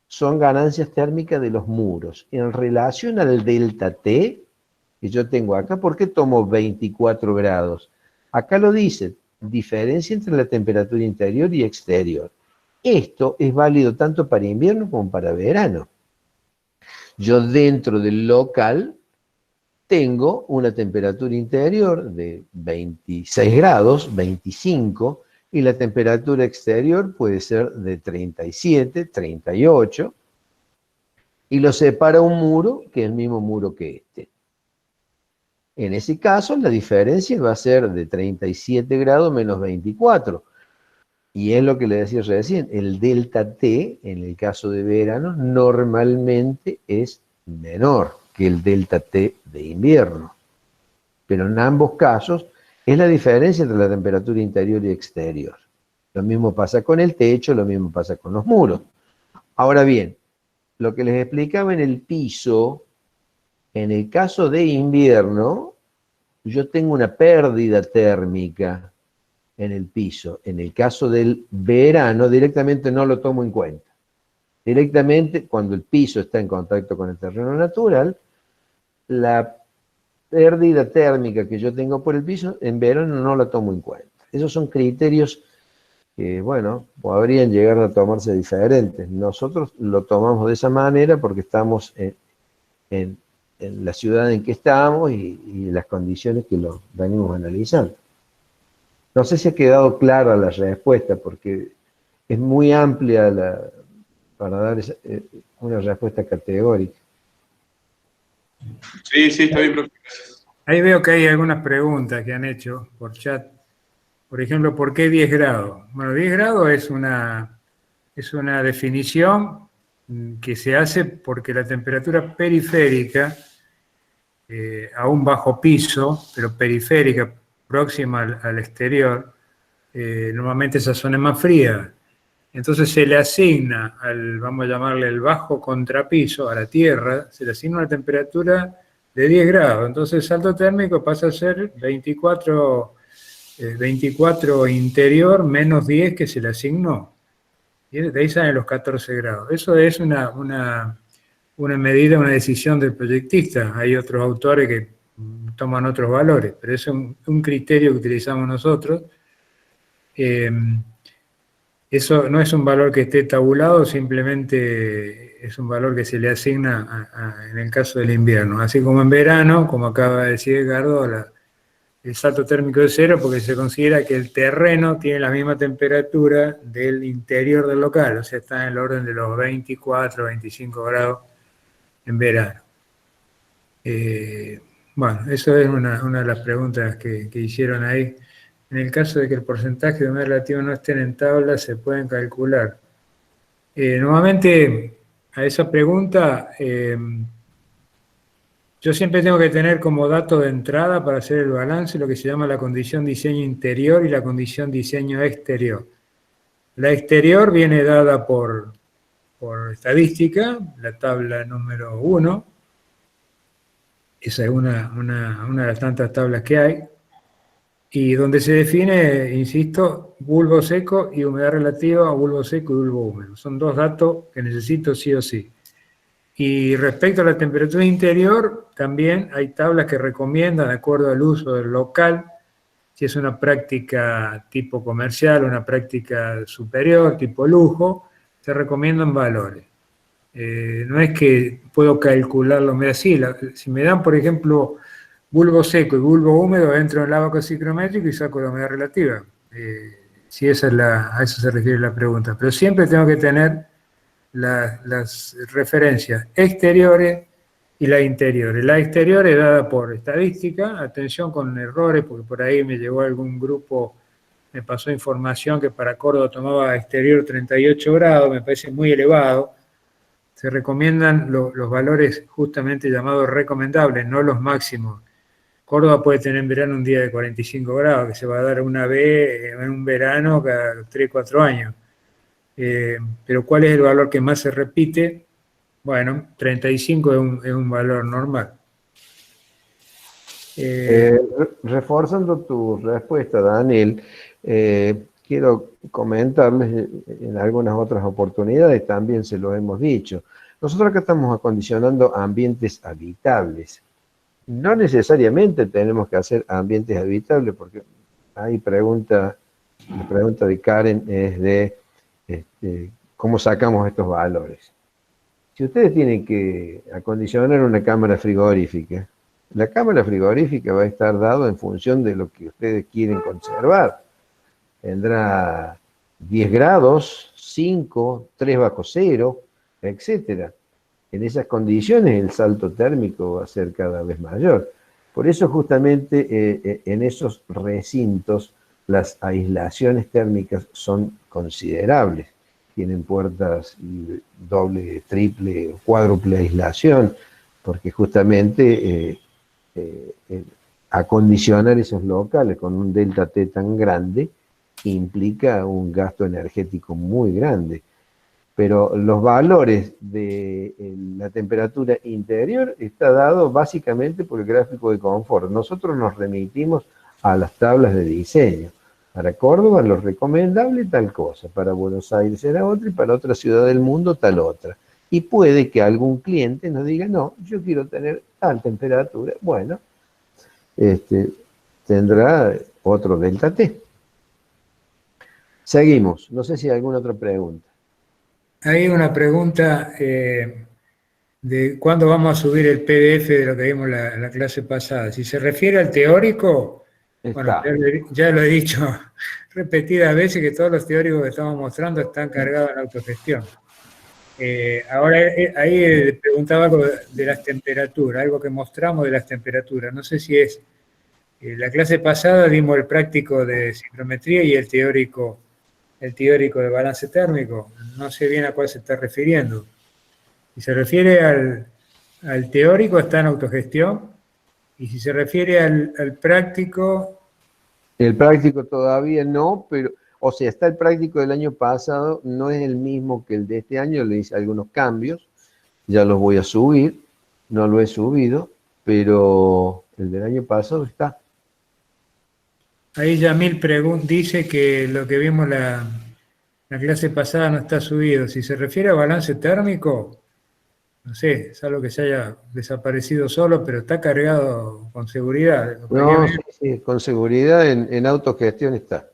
son ganancias térmicas de los muros. En relación al delta T que yo tengo acá, ¿por qué tomo 24 grados? Acá lo dice, diferencia entre la temperatura interior y exterior. Esto es válido tanto para invierno como para verano. Yo dentro del local tengo una temperatura interior de 26 grados, 25, y la temperatura exterior puede ser de 37, 38, y lo separa un muro que es el mismo muro que este. En ese caso, la diferencia va a ser de 37 grados menos 24, y es lo que le decía recién, el delta T, en el caso de verano, normalmente es menor que el delta T de invierno. Pero en ambos casos es la diferencia entre la temperatura interior y exterior. Lo mismo pasa con el techo, lo mismo pasa con los muros. Ahora bien, lo que les explicaba en el piso, en el caso de invierno, yo tengo una pérdida térmica en el piso. En el caso del verano, directamente no lo tomo en cuenta. Directamente, cuando el piso está en contacto con el terreno natural, la pérdida térmica que yo tengo por el piso, en verano no la tomo en cuenta. Esos son criterios que, bueno, podrían llegar a tomarse diferentes. Nosotros lo tomamos de esa manera porque estamos en la ciudad en que estamos y las condiciones que lo venimos analizando. No sé si ha quedado clara la respuesta, porque es muy amplia para dar una respuesta categórica. Sí, está bien, profe. Ahí veo que hay algunas preguntas que han hecho por chat. Por ejemplo, ¿por qué 10 grados? Bueno, 10 grados es una definición que se hace porque la temperatura periférica, a un bajo piso, pero periférica, próxima al exterior, normalmente esa zona es más fría. Entonces se le asigna vamos a llamarle el bajo contrapiso, a la tierra, se le asigna una temperatura de 10 grados. Entonces el salto térmico pasa a ser 24 interior menos 10 que se le asignó. Y de ahí salen los 14 grados. Eso es una medida, una decisión del proyectista. Hay otros autores que toman otros valores, pero es un criterio que utilizamos nosotros. Eso no es un valor que esté tabulado, simplemente es un valor que se le asigna en el caso del invierno. Así como en verano, como acaba de decir Edgardo, el salto térmico es 0 porque se considera que el terreno tiene la misma temperatura del interior del local, o sea, está en el orden de los 24, 25 grados en verano. Bueno, eso es una de las preguntas que hicieron ahí. En el caso de que el porcentaje de humedad relativa no estén en tabla, se pueden calcular. Nuevamente, a esa pregunta, yo siempre tengo que tener como dato de entrada para hacer el balance lo que se llama la condición diseño interior y la condición diseño exterior. La exterior viene dada por por estadística, la tabla número 1. Esa es una de las tantas tablas que hay. Y donde se define, insisto, bulbo seco y humedad relativa a bulbo seco y bulbo húmedo. Son dos datos que necesito sí o sí. Y respecto a la temperatura interior, también hay tablas que recomiendan, de acuerdo al uso del local, si es una práctica tipo comercial, una práctica superior, tipo lujo, se recomiendan valores. No es que puedo calcularlo, así. Si me dan, por ejemplo, bulbo seco y bulbo húmedo, entro en el abaco psicométrico y saco la humedad relativa. Si esa es a eso se refiere la pregunta. Pero siempre tengo que tener las referencias exteriores y las interiores. La exterior es dada por estadística, atención con errores, porque por ahí me llegó algún grupo, me pasó información que para Córdoba tomaba exterior 38 grados, me parece muy elevado. Se recomiendan los valores justamente llamados recomendables, no los máximos. Córdoba puede tener en verano un día de 45 grados, que se va a dar una vez en un verano cada 3, 4 años. Pero ¿cuál es el valor que más se repite? Bueno, 35 es un valor normal. Reforzando tu respuesta, Daniel, quiero comentarles en algunas otras oportunidades, también se lo hemos dicho. Nosotros acá estamos acondicionando ambientes habitables. No necesariamente tenemos que hacer ambientes habitables, porque hay la pregunta de Karen es de cómo sacamos estos valores. Si ustedes tienen que acondicionar una cámara frigorífica, la cámara frigorífica va a estar dado en función de lo que ustedes quieren conservar. Tendrá 10 grados, 5, 3 bajo cero, etc. En esas condiciones el salto térmico va a ser cada vez mayor. Por eso justamente en esos recintos las aislaciones térmicas son considerables. Tienen puertas doble, triple, cuádruple aislación, porque justamente acondicionar esos locales con un delta T tan grande implica un gasto energético muy grande. Pero los valores de la temperatura interior está dado básicamente por el gráfico de confort. Nosotros nos remitimos a las tablas de diseño. Para Córdoba lo recomendable tal cosa, para Buenos Aires era otra y para otra ciudad del mundo tal otra. Y puede que algún cliente nos diga, no, yo quiero tener tal temperatura. Bueno, tendrá otro delta T. Seguimos, no sé si hay alguna otra pregunta. Hay una pregunta de cuándo vamos a subir el PDF de lo que vimos la clase pasada. Si se refiere al teórico, bueno, ya lo he dicho repetidas veces que todos los teóricos que estamos mostrando están cargados en autogestión. Ahora, ahí preguntaba algo de las temperaturas, algo que mostramos de las temperaturas. No sé si es, la clase pasada dimos el práctico de ciclometría y el teórico de balance térmico. No sé bien a cuál se está refiriendo. Si se refiere al teórico, está en autogestión. Y si se refiere al práctico... El práctico todavía no, pero, o sea, está el práctico del año pasado, no es el mismo que el de este año, le hice algunos cambios, ya los voy a subir, no lo he subido, pero el del año pasado está. Ahí Yamil dice que lo que vimos la clase pasada no está subido. Si se refiere a balance térmico, no sé, es algo que se haya desaparecido solo, pero está cargado con seguridad. No, sí, con seguridad en autogestión está.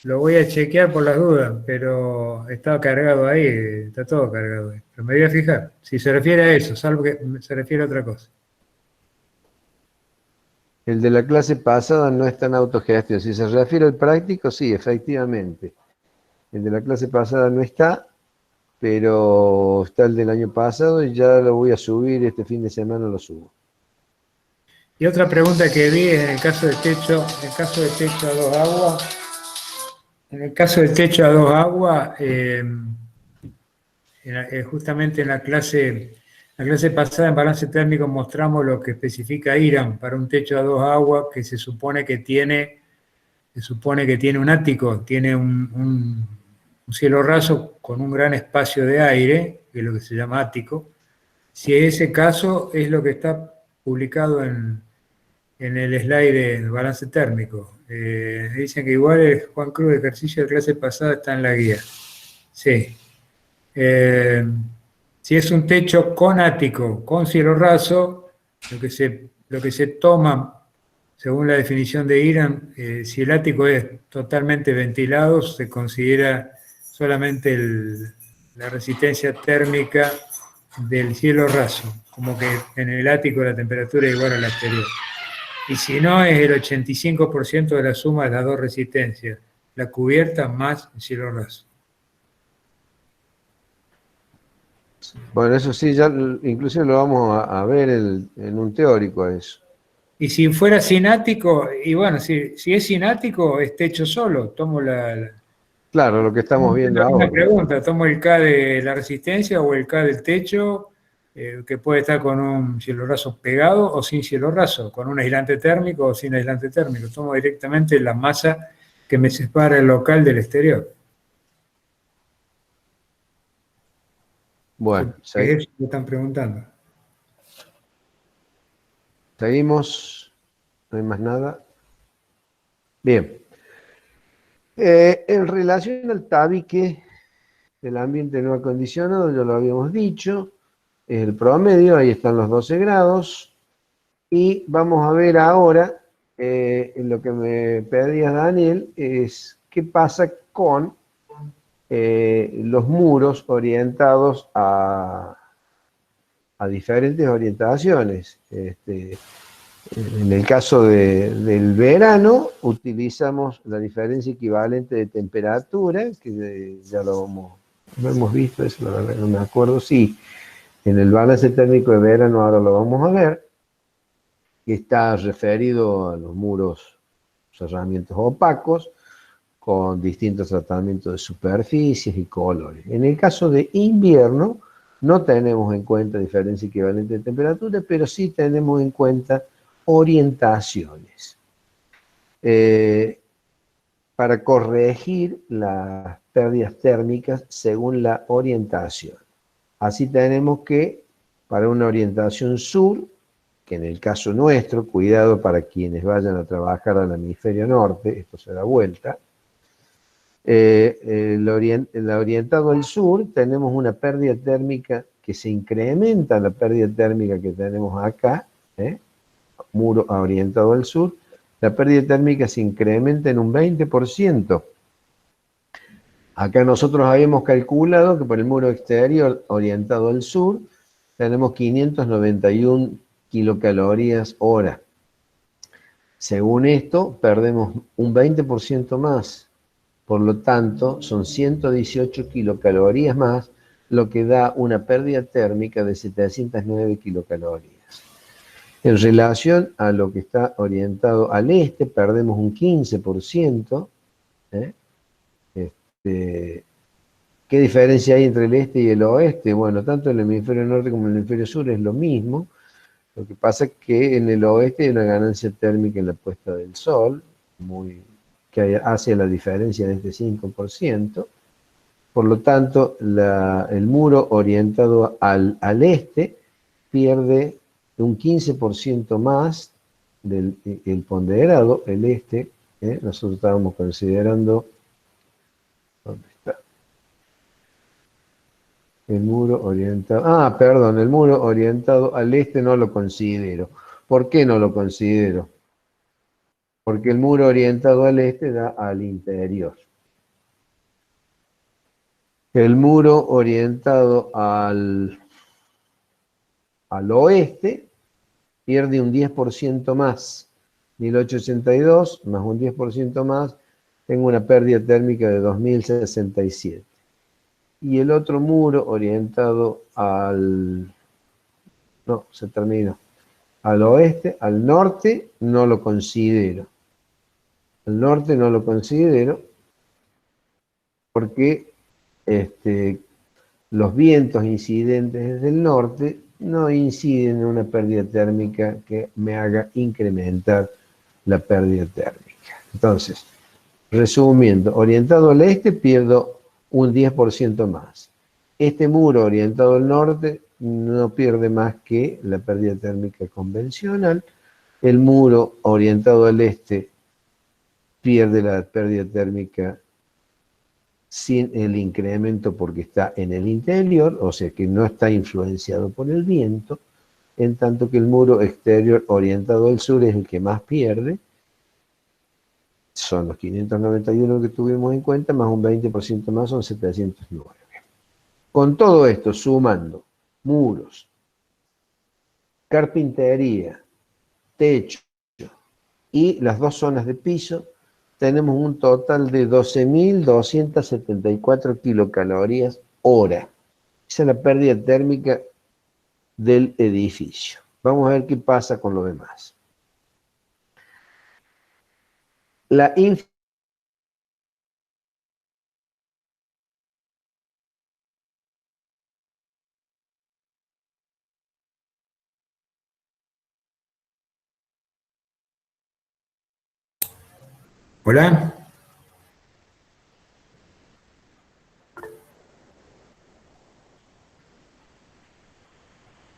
Lo voy a chequear por las dudas, pero está cargado ahí, está todo cargado ahí. Pero me voy a fijar, si se refiere a eso, salvo que se refiere a otra cosa. El de la clase pasada no está en autogestión. Si se refiere al práctico, sí, efectivamente. El de la clase pasada no está, pero está el del año pasado y ya lo voy a subir, este fin de semana lo subo. Y otra pregunta que vi es en el caso del techo, a dos aguas. En el caso del techo a dos aguas, justamente en la clase pasada en balance térmico mostramos lo que especifica IRAM para un techo a dos aguas que se supone que tiene un ático, tiene un un cielo raso con un gran espacio de aire, que es lo que se llama ático. Si ese caso es lo que está publicado en el slide de balance térmico. Dicen que igual el Juan Cruz, el ejercicio de clase pasada, está en la guía. Sí. Si es un techo con ático, con cielo raso, lo que se toma, según la definición de Iran, si el ático es totalmente ventilado, se considera solamente la resistencia térmica del cielo raso, como que en el ático la temperatura es igual a la exterior. Y si no, es el 85% de la suma de las dos resistencias, la cubierta más el cielo raso. Bueno, eso sí, ya inclusive lo vamos a ver en un teórico a eso. Y si fuera sin ático, y bueno, si es sin ático, es techo solo. Tomo Claro, lo que estamos viendo una ahora. pregunta, tomo el K de la resistencia o el K del techo, que puede estar con un cielo raso pegado o sin cielo raso, con un aislante térmico o sin aislante térmico. Tomo directamente la masa que me separa el local del exterior. Bueno, ¿Qué es eso que están preguntando? seguimos. No hay más nada. Bien. En relación al tabique del ambiente no acondicionado, ya lo habíamos dicho, es el promedio, ahí están los 12 grados. Y vamos a ver ahora, en lo que me pedías, Daniel, es qué pasa con los muros orientados a diferentes orientaciones. En el caso del verano, utilizamos la diferencia equivalente de temperatura, que ya lo hemos visto, eso la verdad no me acuerdo, sí, en el balance térmico de verano ahora lo vamos a ver, que está referido a los muros, cerramientos opacos, con distintos tratamientos de superficies y colores. En el caso de invierno, no tenemos en cuenta diferencia equivalente de temperatura, pero sí tenemos en cuenta orientaciones. Para corregir las pérdidas térmicas según la orientación. Así tenemos que, para una orientación sur, que en el caso nuestro, cuidado para quienes vayan a trabajar al hemisferio norte, esto se da vuelta, el orientado al sur, tenemos una pérdida térmica que se incrementa la pérdida térmica que tenemos acá, muro orientado al sur, la pérdida térmica se incrementa en un 20%. Acá nosotros habíamos calculado que por el muro exterior orientado al sur tenemos 591 kilocalorías hora. Según esto, perdemos un 20% más. Por lo tanto, son 118 kilocalorías más, lo que da una pérdida térmica de 709 kilocalorías. En relación a lo que está orientado al este, perdemos un 15%. ¿Qué diferencia hay entre el este y el oeste? Bueno, tanto el hemisferio norte como el hemisferio sur es lo mismo. Lo que pasa es que en el oeste hay una ganancia térmica en la puesta del sol, que hace la diferencia de este 5%. Por lo tanto, el muro orientado al este pierde un 15% más del el ponderado, el este. Nosotros estábamos considerando, ¿dónde está? El muro orientado, perdón, el muro orientado al este no lo considero. ¿Por qué no lo considero? Porque el muro orientado al este da al interior. El muro orientado al oeste pierde un 10% más. 1882 más un 10% más, tengo una pérdida térmica de 2067. Y el otro muro orientado al oeste, al norte, no lo considero. Al norte no lo considero porque los vientos incidentes desde el norte no inciden en una pérdida térmica que me haga incrementar la pérdida térmica. Entonces, resumiendo, orientado al este pierdo un 10% más. Este muro orientado al norte no pierde más que la pérdida térmica convencional. El muro orientado al este pierde la pérdida térmica sin el incremento porque está en el interior, o sea que no está influenciado por el viento, en tanto que el muro exterior orientado al sur es el que más pierde. Son los 591 que tuvimos en cuenta, más un 20% más, son 709. Con todo esto, sumando muros, carpintería, techo y las dos zonas de piso, tenemos un total de 12.274 kilocalorías hora. Esa es la pérdida térmica del edificio. Vamos a ver qué pasa con lo demás. La Hola.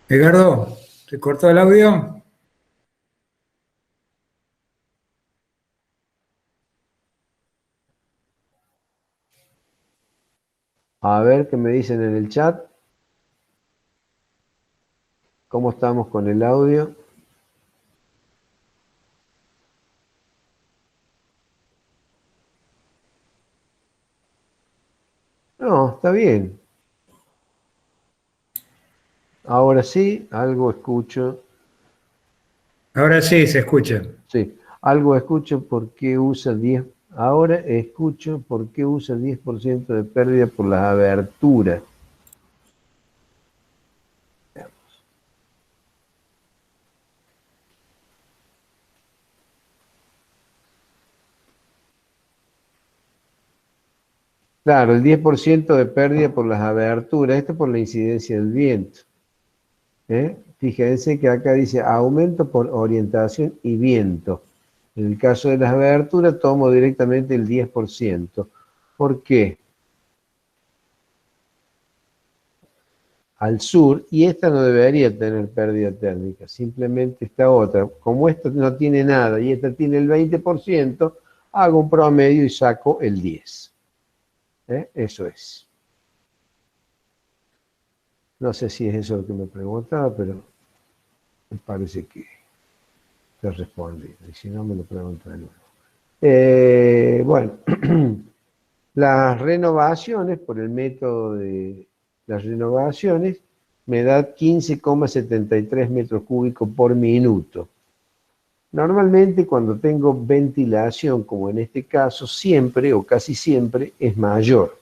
Edgardo, ¿te cortó el audio? A ver qué me dicen en el chat. ¿Cómo estamos con el audio? No, está bien. Ahora sí, algo escucho. Ahora sí, se escucha. Sí, algo escucho por qué usa 10. Ahora escucho por qué usa 10% de pérdida por las aberturas. Claro, el 10% de pérdida por las aberturas, esto por la incidencia del viento. Fíjense que acá dice aumento por orientación y viento. En el caso de las aberturas tomo directamente el 10%. ¿Por qué? Al sur, y esta no debería tener pérdida térmica, simplemente esta otra. Como esta no tiene nada y esta tiene el 20%, hago un promedio y saco el 10%. Eso es. No sé si es eso lo que me preguntaba, pero me parece que te respondí. Y si no, me lo pregunto de nuevo. Bueno, las renovaciones, por el método de las renovaciones, me da 15,73 metros cúbicos por minuto. Normalmente cuando tengo ventilación, como en este caso, siempre o casi siempre es mayor.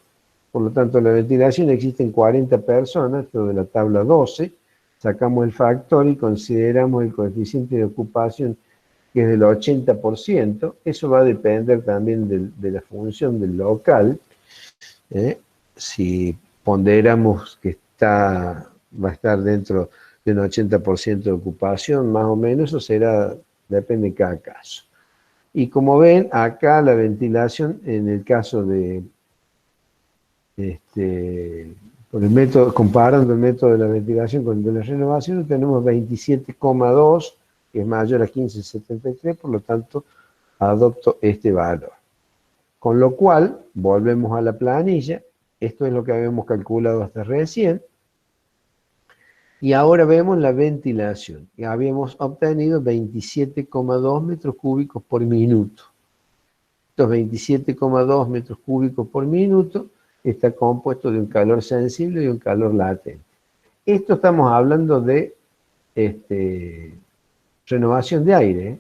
Por lo tanto, la ventilación existen 40 personas, esto de la tabla 12, sacamos el factor y consideramos el coeficiente de ocupación que es del 80%, eso va a depender también de la función del local. Si ponderamos que va a estar dentro de un 80% de ocupación, más o menos, eso será, depende de cada caso. Y como ven, acá la ventilación, en el caso de, por el método, comparando el método de la ventilación con el de la renovación, tenemos 27,2, que es mayor a 15,73, por lo tanto, adopto este valor. Con lo cual, volvemos a la planilla, esto es lo que habíamos calculado hasta recién, y ahora vemos la ventilación. Y habíamos obtenido 27,2 metros cúbicos por minuto. Estos 27,2 metros cúbicos por minuto está compuesto de un calor sensible y un calor latente. Esto estamos hablando de renovación de aire.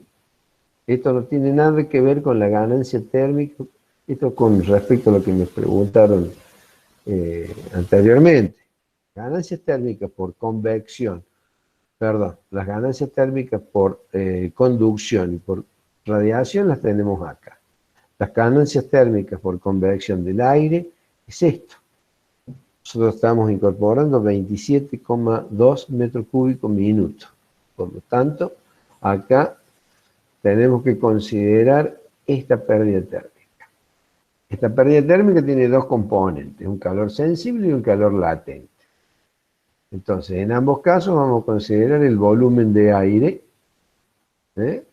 Esto no tiene nada que ver con la ganancia térmica. Esto con respecto a lo que me preguntaron anteriormente. Ganancias térmicas por convección, perdón, las ganancias térmicas por conducción y por radiación las tenemos acá. Las ganancias térmicas por convección del aire es esto. Nosotros estamos incorporando 27,2 metros cúbicos minuto. Por lo tanto, acá tenemos que considerar esta pérdida térmica. Esta pérdida térmica tiene dos componentes, un calor sensible y un calor latente. Entonces, en ambos casos vamos a considerar el volumen de aire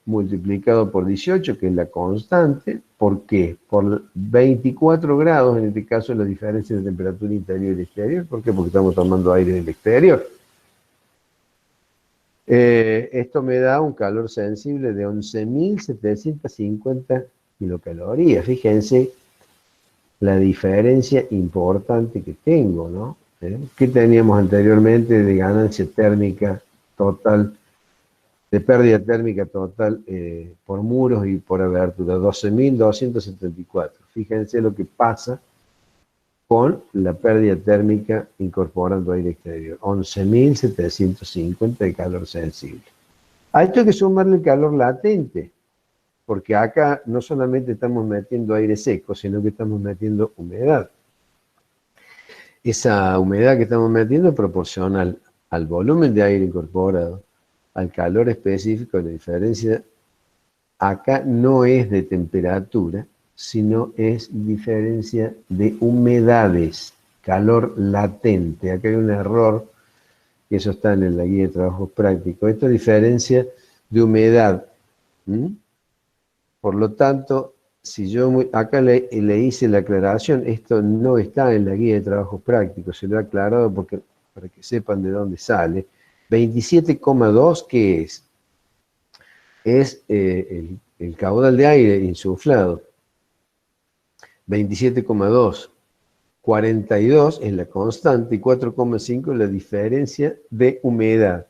multiplicado por 18, que es la constante. ¿Por qué? Por 24 grados, en este caso, la diferencia de temperatura interior y exterior. ¿Por qué? Porque estamos tomando aire del exterior. Esto me da un calor sensible de 11.750 kilocalorías. Fíjense la diferencia importante que tengo, ¿no? ¿Qué teníamos anteriormente de ganancia térmica total, de pérdida térmica total por muros y por abertura? 12.274. Fíjense lo que pasa con la pérdida térmica incorporando aire exterior. 11.750 de calor sensible. A esto hay que sumarle el calor latente, porque acá no solamente estamos metiendo aire seco, sino que estamos metiendo humedad. Esa humedad que estamos metiendo es proporcional al volumen de aire incorporado, al calor específico. La diferencia acá no es de temperatura, sino es diferencia de humedades, calor latente. Acá hay un error, y eso está en la guía de trabajos prácticos. Esto es diferencia de humedad. Por lo tanto, si yo acá le hice la aclaración, esto no está en la guía de trabajos prácticos, se lo he aclarado porque, para que sepan de dónde sale. 27,2, ¿qué es? Es el caudal de aire insuflado. 27,2. 42 es la constante y 4,5 es la diferencia de humedad.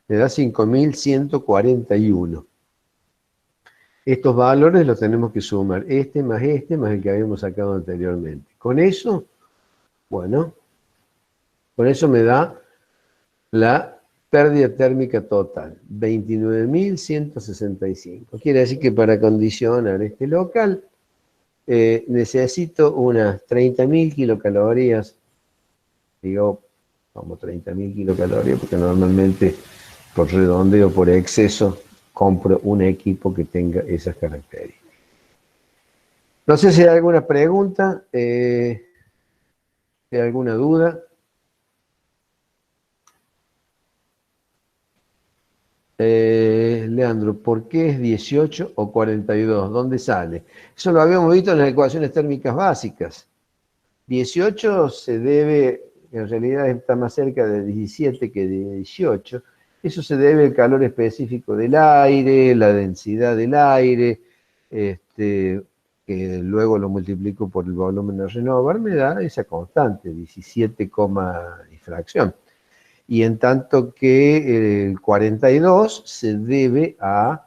Me da 5.141. Estos valores los tenemos que sumar, este más el que habíamos sacado anteriormente. Con eso, bueno, con eso me da la pérdida térmica total, 29.165. Quiere decir que para condicionar este local necesito unas 30.000 kilocalorías, digo, como 30.000 kilocalorías, porque normalmente por redondeo, por exceso, compro un equipo que tenga esas características. No sé si hay alguna pregunta, ¿hay alguna duda? Leandro, ¿por qué es 18 o 42? ¿Dónde sale? Eso lo habíamos visto en las ecuaciones térmicas básicas. 18 se debe, en realidad está más cerca de 17 que de 18. Eso se debe al calor específico del aire, la densidad del aire, que luego lo multiplico por el volumen a renovar, me da esa constante, 17, y fracción. Y en tanto que el 42 se debe a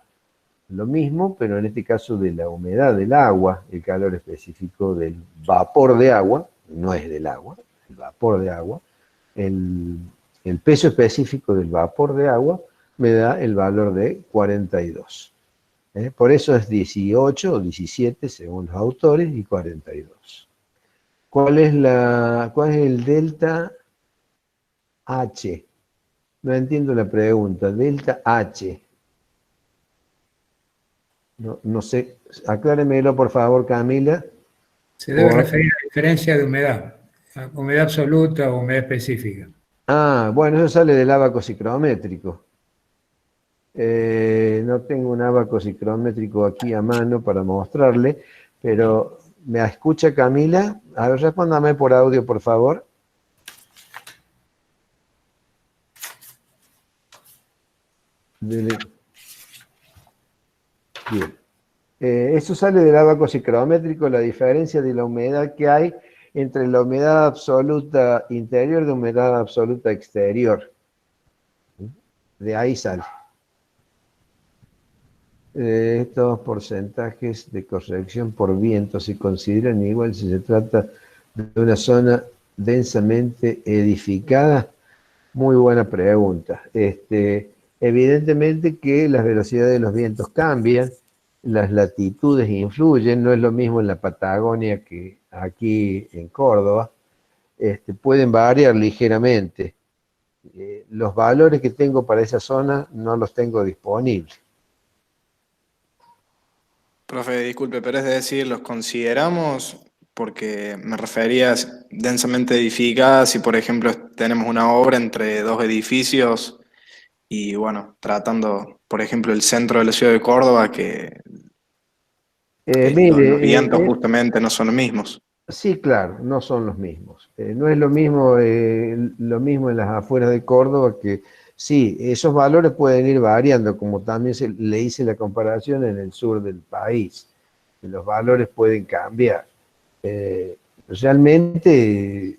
lo mismo, pero en este caso de la humedad del agua, el calor específico del vapor de agua, no es del agua, el vapor de agua, el peso específico del vapor de agua me da el valor de 42. Por eso es 18 o 17 según los autores y 42. ¿Cuál es el delta H? No entiendo la pregunta. Delta H. No sé. Acláremelo, por favor, Camila. Se debe referir a la diferencia de humedad. Humedad absoluta o humedad específica. Ah, bueno, eso sale del ábaco psicométrico. No tengo un ábaco psicométrico aquí a mano para mostrarle, pero ¿me escucha Camila? A ver, respóndame por audio, por favor. Bien. Eso sale del ábaco psicométrico, la diferencia de la humedad que hay entre la humedad absoluta interior y la humedad absoluta exterior. De ahí sale. Estos porcentajes de corrección por viento se consideran igual si se trata de una zona densamente edificada. Muy buena pregunta. Evidentemente que las velocidades de los vientos cambian, las latitudes influyen, no es lo mismo en la Patagonia que aquí en Córdoba, pueden variar ligeramente. Los valores que tengo para esa zona no los tengo disponibles. Profe, disculpe, pero es decir, ¿los consideramos porque me refería a densamente edificadas si, por ejemplo, tenemos una obra entre dos edificios y, bueno, tratando, por ejemplo, el centro de la ciudad de Córdoba, que los Mire, vientos justamente no son los mismos. sí, claro, no son los mismos. No es lo mismo en las afueras de Córdoba, que sí, esos valores pueden ir variando, como también le hice la comparación en el sur del país, que los valores pueden cambiar. Realmente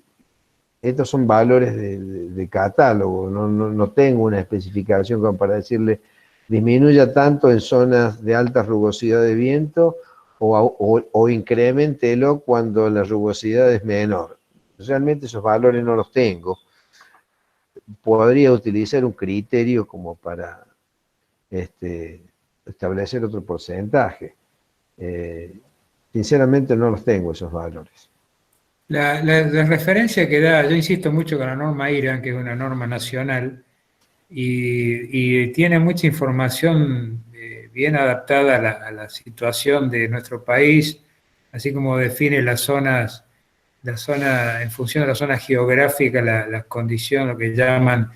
estos son valores de catálogo, no tengo una especificación como para decirle disminuya tanto en zonas de alta rugosidad de viento o increméntelo cuando la rugosidad es menor. Realmente esos valores no los tengo. Podría utilizar un criterio como para establecer otro porcentaje. Sinceramente no los tengo esos valores. La referencia que da, yo insisto mucho con la norma IRAN, que es una norma nacional, y tiene mucha información bien adaptada a la situación de nuestro país, así como define las zonas, en función de la zona geográfica, las condiciones, lo que llaman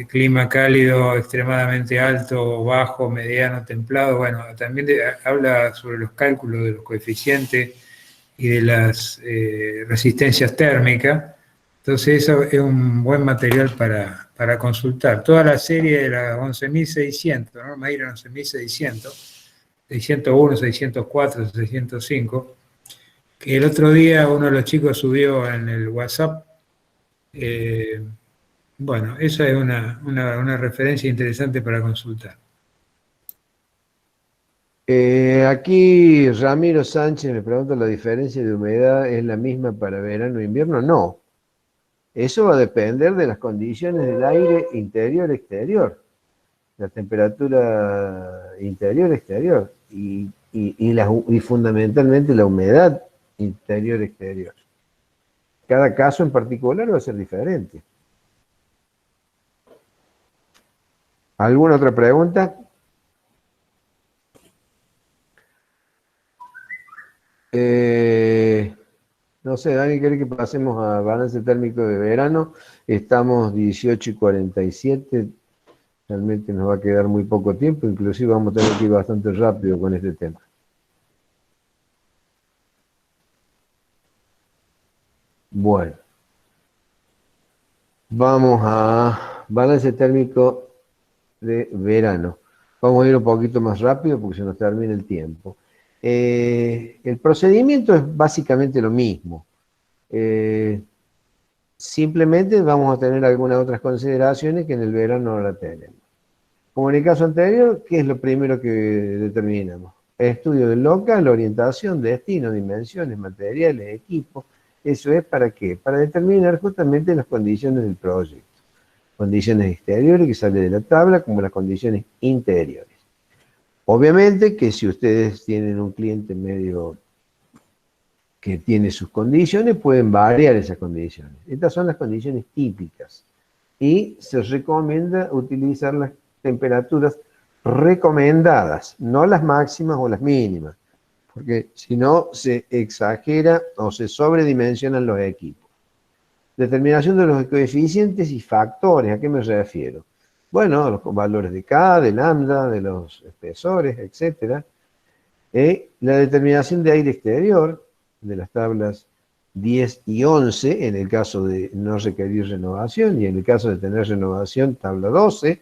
clima cálido, extremadamente alto, bajo, mediano, templado. Bueno, también habla sobre los cálculos de los coeficientes y de las resistencias térmicas. Entonces eso es un buen material para consultar. Toda la serie de las 11.600, ¿no? Mayra 11.600, 601, 604, 605, que el otro día uno de los chicos subió en el WhatsApp. Bueno, esa es una referencia interesante para consultar. Aquí Ramiro Sánchez me pregunta, ¿la diferencia de humedad es la misma para verano e invierno? No. Eso va a depender de las condiciones del aire interior-exterior, la temperatura interior-exterior y fundamentalmente la humedad interior-exterior. Cada caso en particular va a ser diferente. ¿Alguna otra pregunta? No sé, Dani, ¿quiere que pasemos a balance térmico de verano? Estamos 18:47, realmente nos va a quedar muy poco tiempo, inclusive vamos a tener que ir bastante rápido con este tema. Bueno, vamos a balance térmico de verano. Vamos a ir un poquito más rápido porque se nos termina el tiempo. El procedimiento es básicamente lo mismo. Simplemente vamos a tener algunas otras consideraciones que en el verano no la tenemos. Como en el caso anterior, ¿qué es lo primero que determinamos? Estudio del local, orientación, destino, dimensiones, materiales, equipos. ¿Eso es para qué? Para determinar justamente las condiciones del proyecto. Condiciones exteriores que sale de la tabla, como las condiciones interiores. Obviamente que si ustedes tienen un cliente medio que tiene sus condiciones, pueden variar esas condiciones. Estas son las condiciones típicas. Y se recomienda utilizar las temperaturas recomendadas, no las máximas o las mínimas, porque si no se exagera o se sobredimensionan los equipos. Determinación de los coeficientes y factores, ¿a qué me refiero? Bueno, los valores de K, de lambda, de los espesores, etc. La determinación de aire exterior, de las tablas 10 y 11, en el caso de no requerir renovación, y en el caso de tener renovación, tabla 12,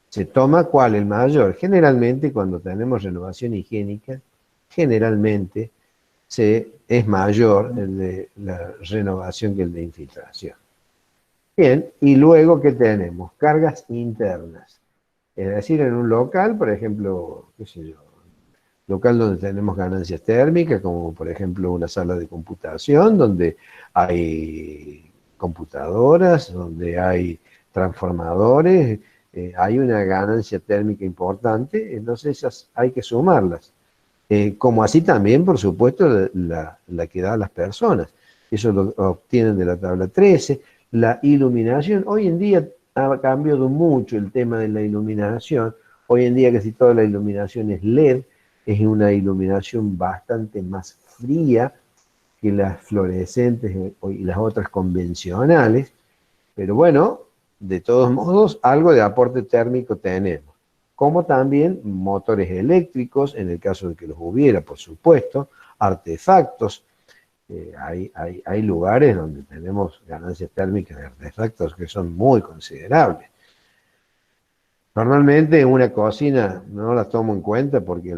se toma ¿cuál? El mayor. Generalmente, cuando tenemos renovación higiénica, generalmente es mayor el de la renovación que el de infiltración. Bien, y luego, ¿qué tenemos? Cargas internas. Es decir, en un local, por ejemplo, qué sé yo, local donde tenemos ganancias térmicas, como por ejemplo una sala de computación, donde hay computadoras, donde hay transformadores, hay una ganancia térmica importante, entonces esas hay que sumarlas. Como así también, por supuesto, la que da a las personas. Eso lo obtienen de la tabla 13. La iluminación, hoy en día ha cambiado mucho el tema de la iluminación. Hoy en día casi toda la iluminación es LED, es una iluminación bastante más fría que las fluorescentes y las otras convencionales, pero bueno, de todos modos, algo de aporte térmico tenemos, como también motores eléctricos, en el caso de que los hubiera, por supuesto, artefactos. Hay lugares donde tenemos ganancias térmicas de artefactos que son muy considerables. Normalmente una cocina no las tomo en cuenta porque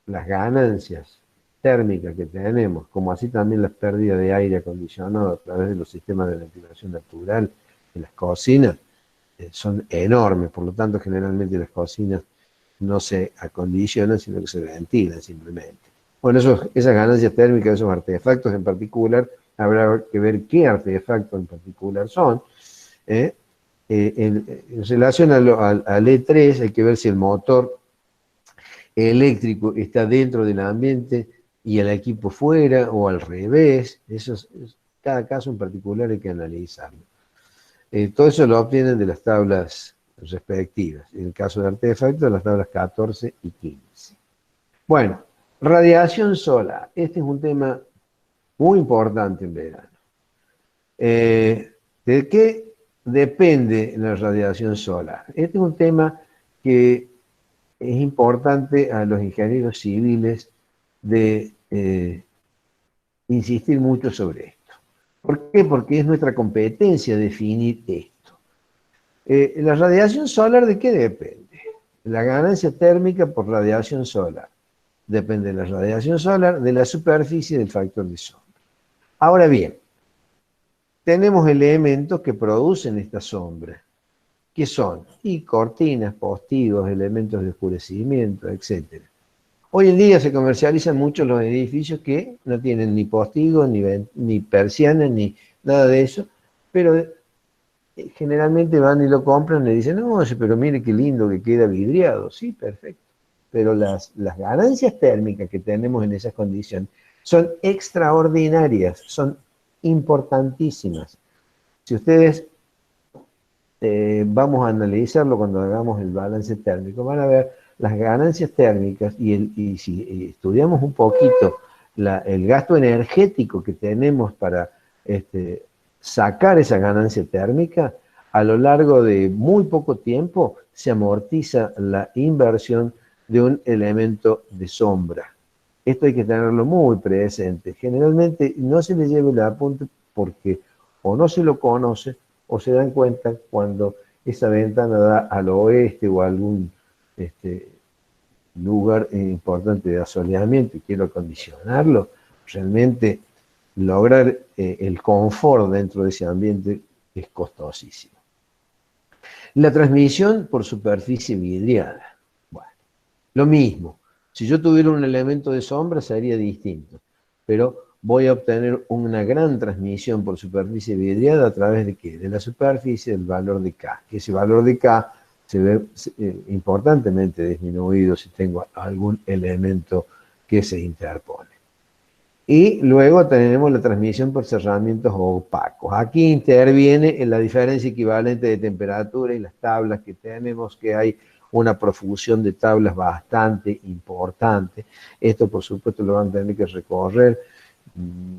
las ganancias térmicas que tenemos, como así también las pérdidas de aire acondicionado a través de los sistemas de ventilación natural en las cocinas, son enormes. Por lo tanto, generalmente las cocinas no se acondicionan, sino que se ventilan simplemente. Bueno, esas ganancias térmicas, esos artefactos en particular, habrá que ver qué artefactos en particular son. En relación al E3, hay que ver si el motor eléctrico está dentro del ambiente y el equipo fuera, o al revés. Cada caso en particular hay que analizarlo. Todo eso lo obtienen de las tablas respectivas. En el caso de artefactos, las tablas 14 y 15. Bueno, radiación solar. Este es un tema muy importante en verano. ¿De qué depende la radiación solar? Este es un tema que es importante a los ingenieros civiles de insistir mucho sobre esto. ¿Por qué? Porque es nuestra competencia definir esto. ¿La radiación solar de qué depende? La ganancia térmica por radiación solar. Depende de la radiación solar, de la superficie y del factor de sombra. Ahora bien, tenemos elementos que producen esta sombra. ¿Qué son? Y cortinas, postigos, elementos de oscurecimiento, etc. Hoy en día se comercializan mucho los edificios que no tienen ni postigos, ni persianas, ni nada de eso, pero generalmente van y lo compran y le dicen, no, pero mire qué lindo que queda vidriado. Sí, perfecto. Pero las ganancias térmicas que tenemos en esas condiciones son extraordinarias, son importantísimas. Si ustedes vamos a analizarlo cuando hagamos el balance térmico, van a ver las ganancias térmicas y si estudiamos un poquito el gasto energético que tenemos para sacar esa ganancia térmica, a lo largo de muy poco tiempo se amortiza la inversión de un elemento de sombra. Esto hay que tenerlo muy presente. Generalmente no se le lleva el apunte porque o no se lo conoce o se dan cuenta cuando esa ventana da al oeste o a algún lugar importante de asoleamiento y quiero acondicionarlo. Realmente lograr el confort dentro de ese ambiente es costosísimo. La transmisión por superficie vidriada. Bueno, lo mismo. Si yo tuviera un elemento de sombra sería distinto, pero voy a obtener una gran transmisión por superficie vidriada a través de ¿qué? De la superficie del valor de K. Que ese valor de K se ve importantemente disminuido si tengo algún elemento que se interpone. Y luego tenemos la transmisión por cerramientos opacos. Aquí interviene en la diferencia equivalente de temperatura y las tablas que tenemos, que hay una profusión de tablas bastante importante. Esto, por supuesto, lo van a tener que recorrer.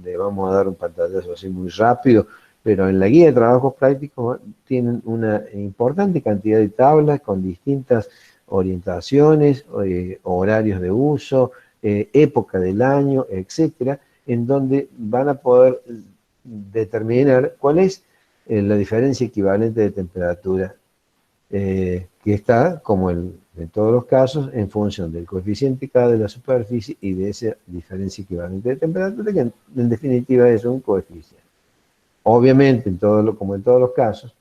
Le vamos a dar un pantallazo así muy rápido, pero en la guía de trabajos prácticos tienen una importante cantidad de tablas con distintas orientaciones, horarios de uso, época del año, etcétera, en donde van a poder determinar cuál es la diferencia equivalente de temperatura, que está, como en todos los casos, en función del coeficiente K de la superficie y de esa diferencia equivalente de temperatura, que en definitiva es un coeficiente. Obviamente, como en todos los casos,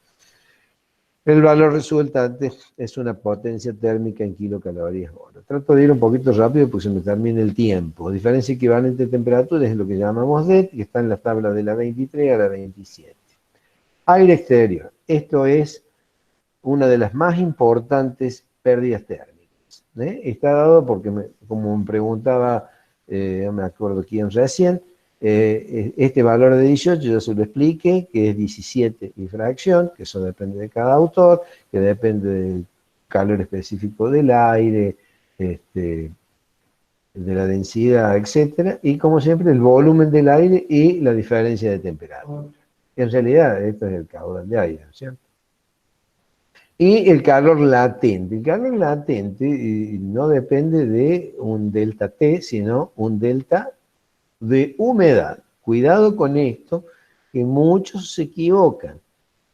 el valor resultante es una potencia térmica en kilocalorías hora. Trato de ir un poquito rápido porque se me termina el tiempo. Diferencia equivalente de temperatura es lo que llamamos DET, que está en las tablas de la 23 a la 27. Aire exterior. Esto es una de las más importantes pérdidas térmicas. Está dado porque, como me preguntaba, no me acuerdo quién recién, este valor de 18 yo se lo expliqué, que es 17 y fracción, que eso depende de cada autor, que depende del calor específico del aire, de la densidad, etcétera, y como siempre el volumen del aire y la diferencia de temperatura. En realidad esto es el caudal de aire, ¿no es cierto? Y el calor latente. El calor latente no depende de un delta T, sino un delta de humedad. Cuidado con esto, que muchos se equivocan.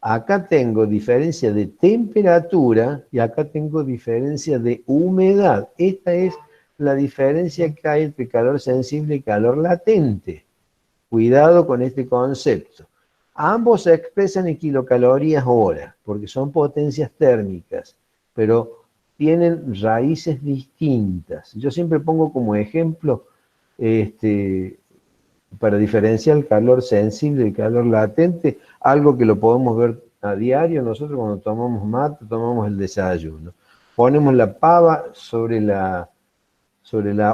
Acá tengo diferencia de temperatura y acá tengo diferencia de humedad. Esta es la diferencia que hay entre calor sensible y calor latente. Cuidado con este concepto. Ambos se expresan en kilocalorías hora, porque son potencias térmicas, pero tienen raíces distintas. Yo siempre pongo como ejemplo, para diferenciar el calor sensible y el calor latente, algo que lo podemos ver a diario. Nosotros cuando tomamos mate, tomamos el desayuno. Ponemos la pava sobre la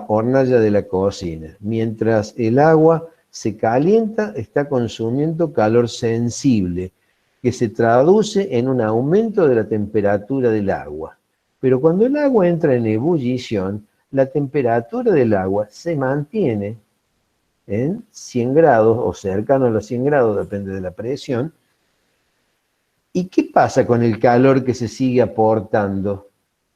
hornalla de la cocina. Mientras el agua se calienta, está consumiendo calor sensible, que se traduce en un aumento de la temperatura del agua. Pero cuando el agua entra en ebullición, la temperatura del agua se mantiene en 100 grados o cercano a los 100 grados, depende de la presión. ¿Y qué pasa con el calor que se sigue aportando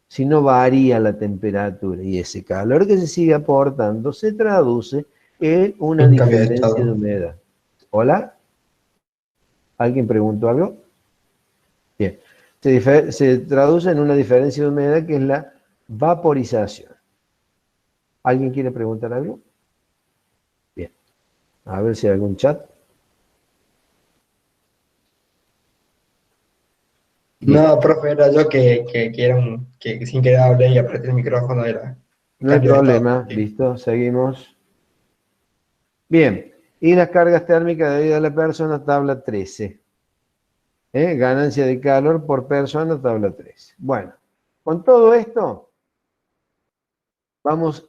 si no varía la temperatura? Y ese calor que se sigue aportando se traduce en una diferencia de humedad. ¿Hola? ¿Alguien preguntó algo? Bien. Se traduce en una diferencia de humedad que es la vaporización. ¿Alguien quiere preguntar algo? Bien. A ver si hay algún chat. No, profe, era yo que sin querer hablé y apreté el micrófono. No hay problema, listo, seguimos. Bien, y las cargas térmicas de vida de la persona, tabla 13. Ganancia de calor por persona, tabla 13. Bueno, con todo esto, vamos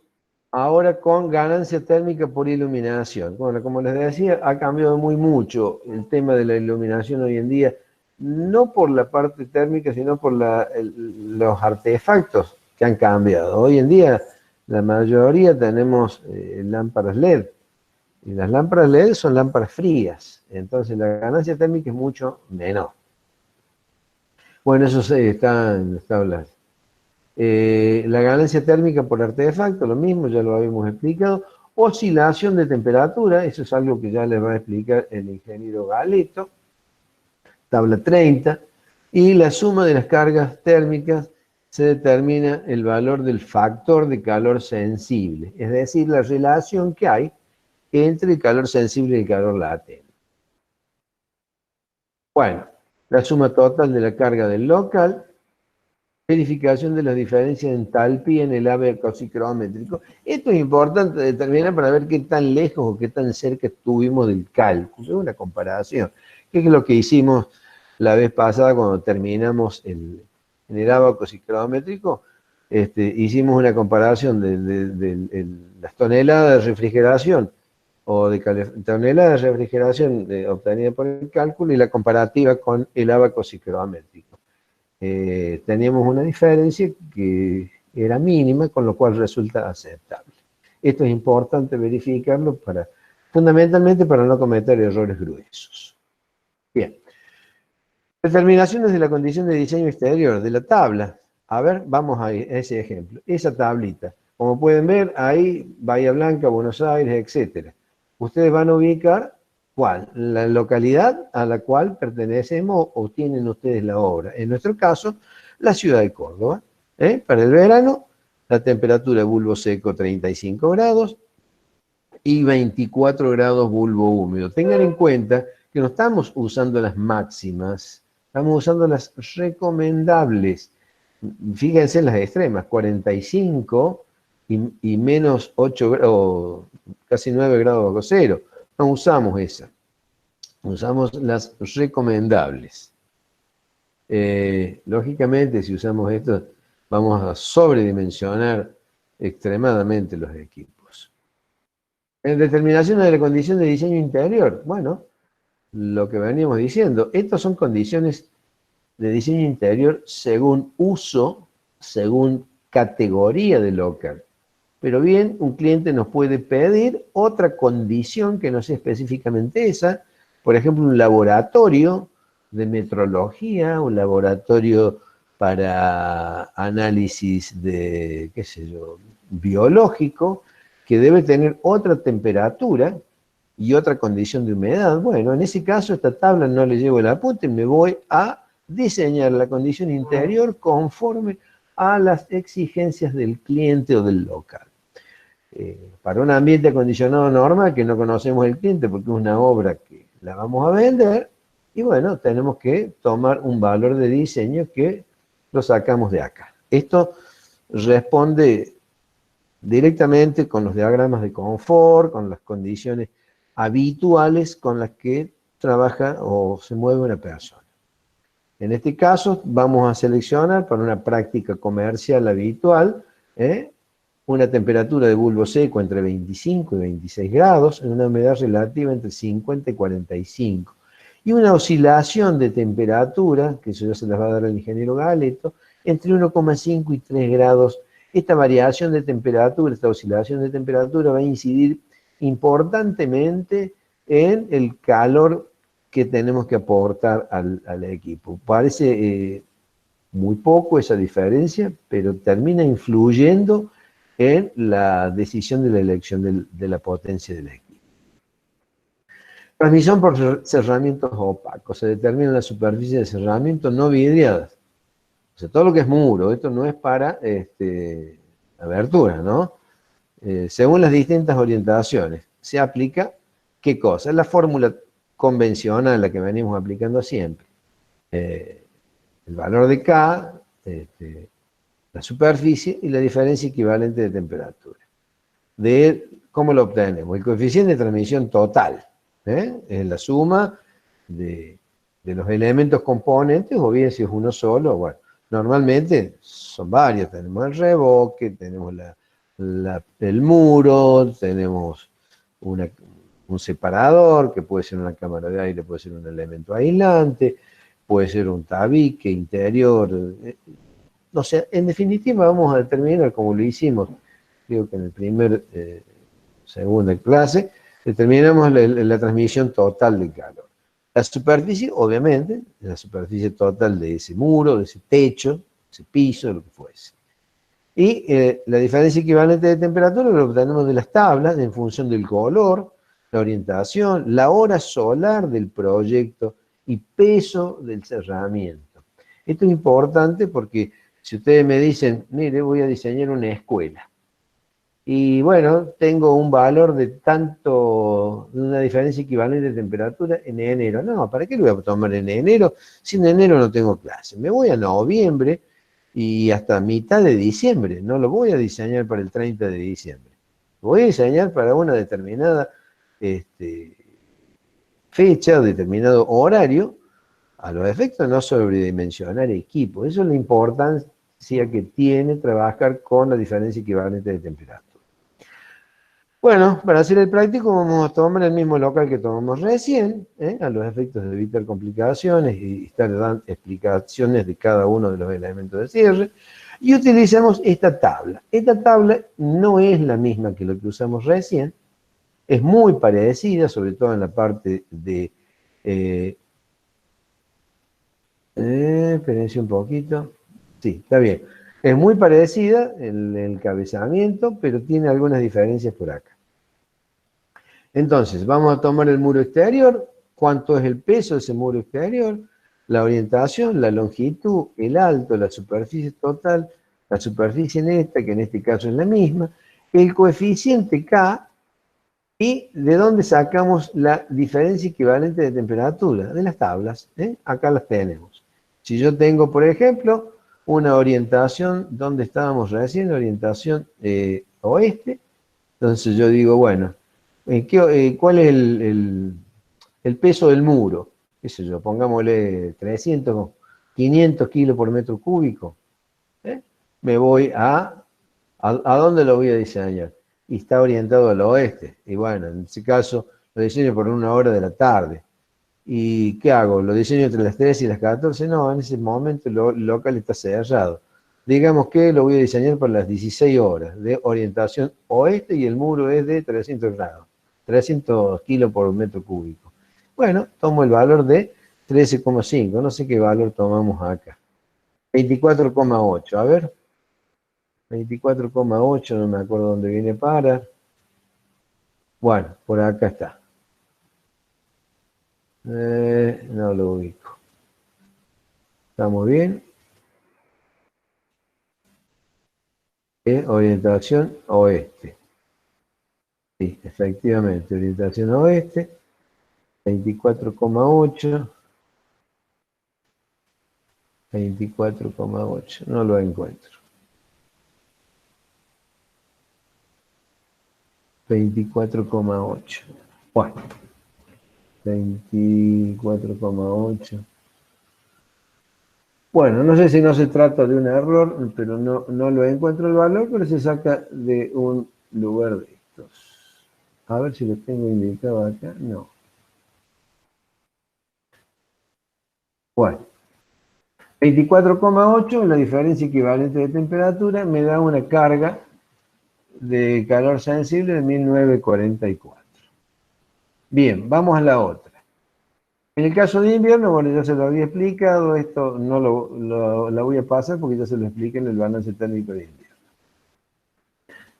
ahora con ganancia térmica por iluminación. Bueno, como les decía, ha cambiado muy mucho el tema de la iluminación hoy en día, no por la parte térmica, sino por los artefactos que han cambiado. Hoy en día, la mayoría tenemos lámparas LED. Y las lámparas LED son lámparas frías, entonces la ganancia térmica es mucho menor. Bueno, eso está en las tablas. La ganancia térmica por artefacto, lo mismo, ya lo habíamos explicado. Oscilación de temperatura, eso es algo que ya les va a explicar el ingeniero Galeto. Tabla 30. Y la suma de las cargas térmicas se determina el valor del factor de calor sensible, es decir, la relación que hay entre el calor sensible y el calor latente. Bueno, la suma total de la carga del local, verificación de las diferencias de entalpía en el abaco psicrométrico. Esto es importante determinar para ver qué tan lejos o qué tan cerca estuvimos del cálculo. Es una comparación. ¿Qué es lo que hicimos la vez pasada cuando terminamos en el abaco psicrométrico? Hicimos una comparación de las toneladas de refrigeración o de toneladas de refrigeración obtenida por el cálculo y la comparativa con el abaco psicrométrico. Teníamos una diferencia que era mínima, con lo cual resulta aceptable. Esto es importante verificarlo fundamentalmente para no cometer errores gruesos. Bien. Determinaciones de la condición de diseño exterior de la tabla. A ver, vamos a ese ejemplo. Esa tablita. Como pueden ver, ahí Bahía Blanca, Buenos Aires, etc. Ustedes van a ubicar ¿cuál? La localidad a la cual pertenecemos o tienen ustedes la obra. En nuestro caso, la ciudad de Córdoba. Para el verano, la temperatura de bulbo seco 35 grados y 24 grados bulbo húmedo. Tengan en cuenta que no estamos usando las máximas, estamos usando las recomendables. Fíjense en las extremas, 45 y menos 8 grados, casi 9 grados bajo cero. No usamos esa, usamos las recomendables. Lógicamente, si usamos esto, vamos a sobredimensionar extremadamente los equipos. En determinación de la condición de diseño interior, bueno, lo que veníamos diciendo, estas son condiciones de diseño interior según uso, según categoría de local. pero bien un cliente nos puede pedir otra condición que no sea específicamente esa, por ejemplo, un laboratorio de metrología, un laboratorio para análisis de, qué sé yo, biológico, que debe tener otra temperatura y otra condición de humedad. Bueno, en ese caso esta tabla no le llevo el apunte, me voy a diseñar la condición interior conforme a las exigencias del cliente o del local. Para un ambiente acondicionado normal que no conocemos el cliente porque es una obra que la vamos a vender, y bueno, tenemos que tomar un valor de diseño que lo sacamos de acá. Esto responde directamente con los diagramas de confort, con las condiciones habituales con las que trabaja o se mueve una persona. En este caso vamos a seleccionar para una práctica comercial habitual una temperatura de bulbo seco entre 25 y 26 grados, en una humedad relativa entre 50 y 45. Y una oscilación de temperatura, que eso ya se las va a dar el ingeniero Galeto, entre 1,5 y 3 grados. Esta variación de temperatura, esta oscilación de temperatura va a incidir importantemente en el calor que tenemos que aportar al equipo. Parece muy poco esa diferencia, pero termina influyendo en la decisión de la elección de la potencia del equipo. Transmisión por cerramientos opacos. Se determina la superficie de cerramiento no vidriadas. O sea, todo lo que es muro, esto no es para abertura, ¿no? Según las distintas orientaciones, se aplica, ¿qué cosa? Es la fórmula convencional, la que venimos aplicando siempre. El valor de K, la superficie y la diferencia equivalente de temperatura. ¿Cómo lo obtenemos? El coeficiente de transmisión total, es la suma de los elementos componentes, o bien si es uno solo, bueno, normalmente son varios, tenemos el revoque, tenemos el muro, tenemos un separador, que puede ser una cámara de aire, puede ser un elemento aislante, puede ser un tabique interior. O sea, en definitiva vamos a determinar, como lo hicimos, creo que en el segunda clase, determinamos la transmisión total de calor. La superficie, obviamente, es la superficie total de ese muro, de ese techo, ese piso, lo que fuese. Y la diferencia equivalente de temperatura lo obtenemos de las tablas en función del color, la orientación, la hora solar del proyecto y peso del cerramiento. Esto es importante porque si ustedes me dicen, mire, voy a diseñar una escuela, y bueno, tengo un valor de una diferencia equivalente de temperatura en enero. No, ¿para qué lo voy a tomar en enero? Si en enero no tengo clase. Me voy a noviembre y hasta mitad de diciembre. No lo voy a diseñar para el 30 de diciembre. Lo voy a diseñar para una determinada fecha, determinado horario, a los efectos de no sobredimensionar equipo. Eso es la importancia que tiene trabajar con la diferencia equivalente de temperatura. Bueno, para hacer el práctico vamos a tomar el mismo local que tomamos recién, a los efectos de evitar complicaciones y estar dando explicaciones de cada uno de los elementos de cierre, y utilizamos esta tabla. Esta tabla no es la misma que lo que usamos recién, es muy parecida, sobre todo en la parte de... espérense un poquito. Sí, está bien. Es muy parecida el encabezamiento, pero tiene algunas diferencias por acá. Entonces, vamos a tomar el muro exterior, cuánto es el peso de ese muro exterior, la orientación, la longitud, el alto, la superficie total, la superficie neta, que en este caso es la misma, el coeficiente K, y de dónde sacamos la diferencia equivalente de temperatura, de las tablas, acá las tenemos. Si yo tengo, por ejemplo, una orientación, ¿dónde estábamos recién? Orientación oeste. Entonces yo digo, bueno, ¿cuál es el peso del muro? ¿Qué sé yo? Pongámosle 300, 500 kilos por metro cúbico. Me voy ¿a dónde lo voy a diseñar? Y está orientado al oeste. Y bueno, en ese caso lo diseño por 1 hora de la tarde. ¿Y qué hago? ¿Lo diseño entre las 3 y las 14? No, en ese momento el local está cerrado. digamos que lo voy a diseñar para las 16 horas de orientación oeste y el muro es de 300 grados, 300 kilos por metro cúbico. Bueno, tomo el valor de 13,5, no sé qué valor tomamos acá. 24,8, a ver. 24,8, no me acuerdo dónde viene para. Bueno, por acá está. No lo ubico. ¿Estamos bien? Orientación oeste. Sí, efectivamente, orientación oeste. 24,8. 24,8. No lo encuentro. 24,8. Bueno. 24,8. Bueno, no sé si no se trata de un error, pero no lo encuentro el valor, pero se saca de un lugar de estos. A ver si lo tengo indicado acá. No. Bueno. 24,8, la diferencia equivalente de temperatura, me da una carga de calor sensible de 1944. Bien, vamos a la otra. En el caso de invierno, bueno, ya se lo había explicado, esto no la voy a pasar porque ya se lo expliqué en el balance térmico de invierno.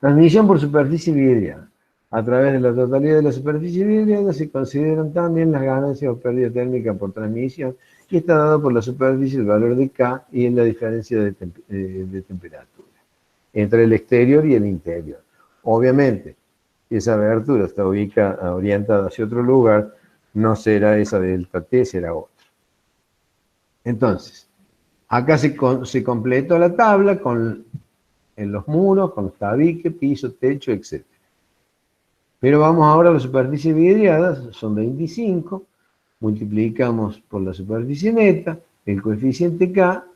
Transmisión por superficie vidriada. A través de la totalidad de la superficie vidriada se consideran también las ganancias o pérdida térmica por transmisión, y está dado por la superficie el valor de K y en la diferencia de temperatura entre el exterior y el interior. Obviamente, si esa abertura está orientada hacia otro lugar, no será esa delta T, será otra. Entonces, acá se completó la tabla en los muros, con tabique, piso, techo, etc. Pero vamos ahora a la superficie vidriada, son 25, multiplicamos por la superficie neta, el coeficiente K,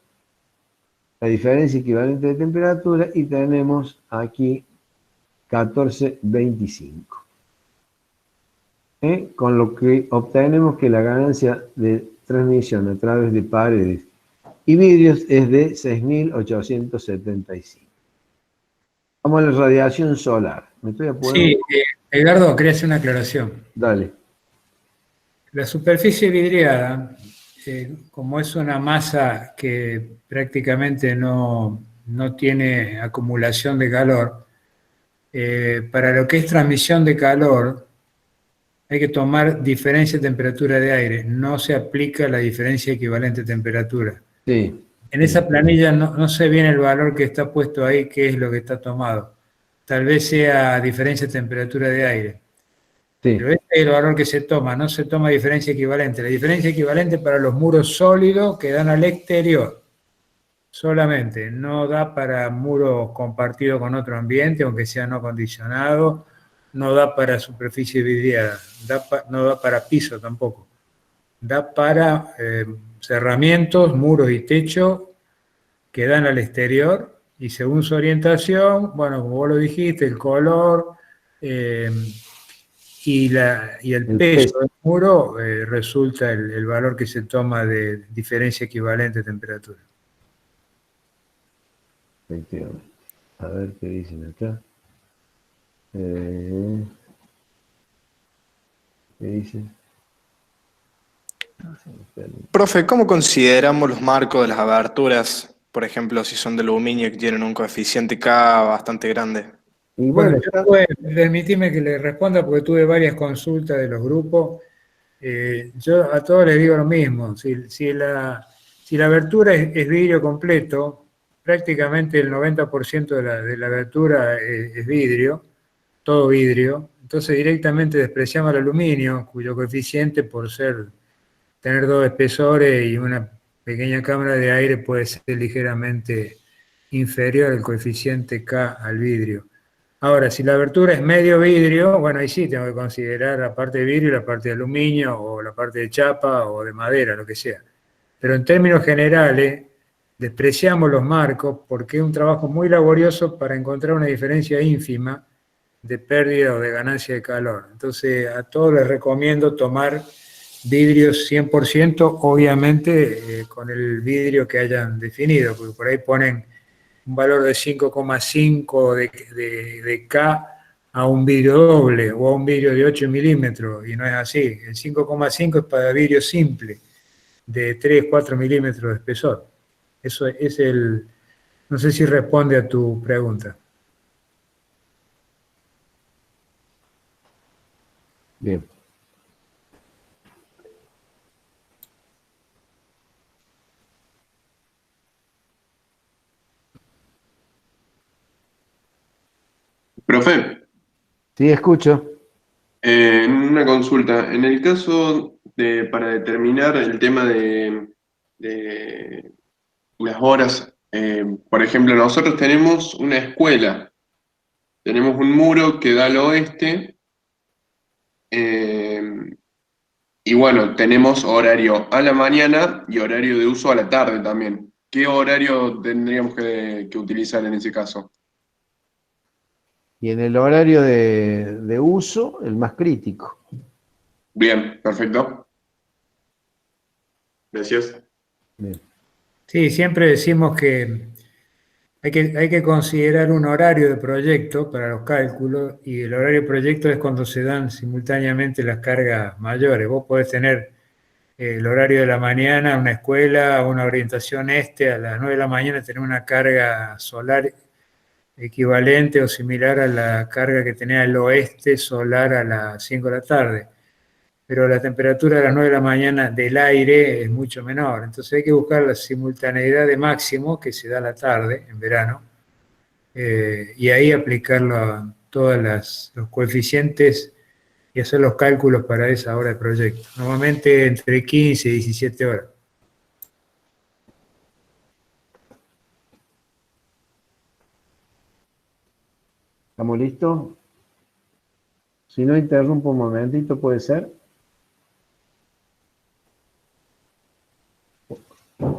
la diferencia equivalente de temperatura, y tenemos aquí 14,25. Con lo que obtenemos que la ganancia de transmisión a través de paredes y vidrios es de 6.875. Vamos a la radiación solar. ¿Me estoy apurando? Sí, Edgardo, quería hacer una aclaración. Dale. La superficie vidriada, como es una masa que prácticamente no tiene acumulación de calor, para lo que es transmisión de calor, hay que tomar diferencia de temperatura de aire, no se aplica la diferencia equivalente de temperatura. Sí. En esa planilla no sé bien el valor que está puesto ahí, qué es lo que está tomado. Tal vez sea diferencia de temperatura de aire. Sí. Pero este es el valor que se toma, no se toma diferencia equivalente. La diferencia equivalente para los muros sólidos que dan al exterior, solamente. No da para muros compartidos con otro ambiente, aunque sea no acondicionado. No da para superficie vidriada, no da para piso tampoco. Da para cerramientos, muros y techo que dan al exterior, y según su orientación, bueno, como vos lo dijiste, el color y el peso del muro, resulta el valor que se toma de diferencia equivalente de temperatura. Efectivamente. A ver qué dicen acá. ¿Qué dice? Profe, ¿cómo consideramos los marcos de las aberturas? Por ejemplo, si son de aluminio que tienen un coeficiente K bastante grande. Y Bueno, bueno, permitime que le responda porque tuve varias consultas de los grupos. Yo a todos les digo lo mismo. Si la abertura es vidrio completo, prácticamente el 90% de la abertura es vidrio, todo vidrio. Entonces directamente despreciamos el aluminio, cuyo coeficiente, por tener dos espesores y una pequeña cámara de aire, puede ser ligeramente inferior al coeficiente K al vidrio. Ahora, si la abertura es medio vidrio, bueno, ahí sí tengo que considerar la parte de vidrio, la parte de aluminio, o la parte de chapa, o de madera, lo que sea. Pero en términos generales, despreciamos los marcos porque es un trabajo muy laborioso para encontrar una diferencia ínfima de pérdida o de ganancia de calor. Entonces, a todos les recomiendo tomar vidrios 100%, obviamente con el vidrio que hayan definido, porque por ahí ponen un valor de 5,5 de K a un vidrio doble o a un vidrio de 8 milímetros, y no es así. El 5,5 es para vidrio simple, de 3, 4 milímetros de espesor. Eso es el... No sé si responde a tu pregunta. Bien. Profe, Sí, escucho. una consulta. En el caso de, para determinar el tema de las horas, por ejemplo, nosotros tenemos una escuela, tenemos un muro que da al oeste, eh, y bueno, tenemos horario a la mañana y horario de uso a la tarde también. ¿Qué horario tendríamos que utilizar en ese caso? Y en el horario de uso, el más crítico. Bien, perfecto. Gracias. Bien. Sí, siempre decimos que hay que considerar un horario de proyecto para los cálculos, y el horario de proyecto es cuando se dan simultáneamente las cargas mayores. Vos podés tener el horario de la mañana, una escuela, una orientación este, a las 9 de la mañana tener una carga solar equivalente o similar a la carga que tenía el oeste solar a las 5 de la tarde. Pero la temperatura de las 9 de la mañana del aire es mucho menor. Entonces hay que buscar la simultaneidad de máximo que se da a la tarde, en verano, y ahí aplicarlo a todos los coeficientes y hacer los cálculos para esa hora de proyecto. Normalmente entre 15 y 17 horas. ¿Estamos listos? Si no, interrumpo un momentito, ¿puede ser?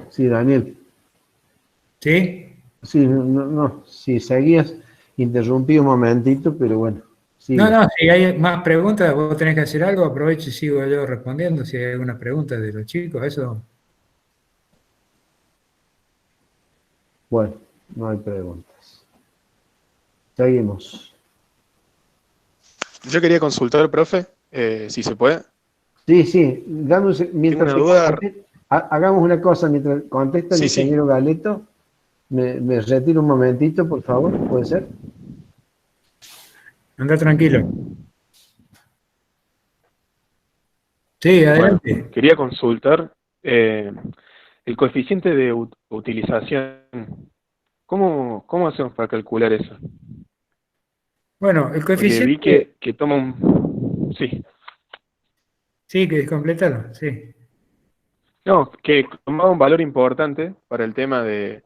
Sí, Daniel. ¿Sí? Sí, no, si seguías, interrumpí un momentito, pero bueno, No, sigue. no, si hay más preguntas, vos tenés que hacer algo, aprovecho y sigo yo respondiendo si hay alguna pregunta de los chicos, eso. Bueno, no hay preguntas. Seguimos. Yo quería consultar, profe, si se puede. Sí, mientras Tengo una duda. hagamos una cosa, mientras contesta el Sí, sí. ingeniero Galeto, me retiro un momentito, por favor, ¿puede ser? Anda tranquilo. Sí, Bueno, adelante. quería consultar el coeficiente de utilización. ¿Cómo hacemos para calcular eso? Bueno, el Porque vi coeficiente, que toma un... Sí. sí, que completarlo, sí. No, que tomaba un valor importante para el tema de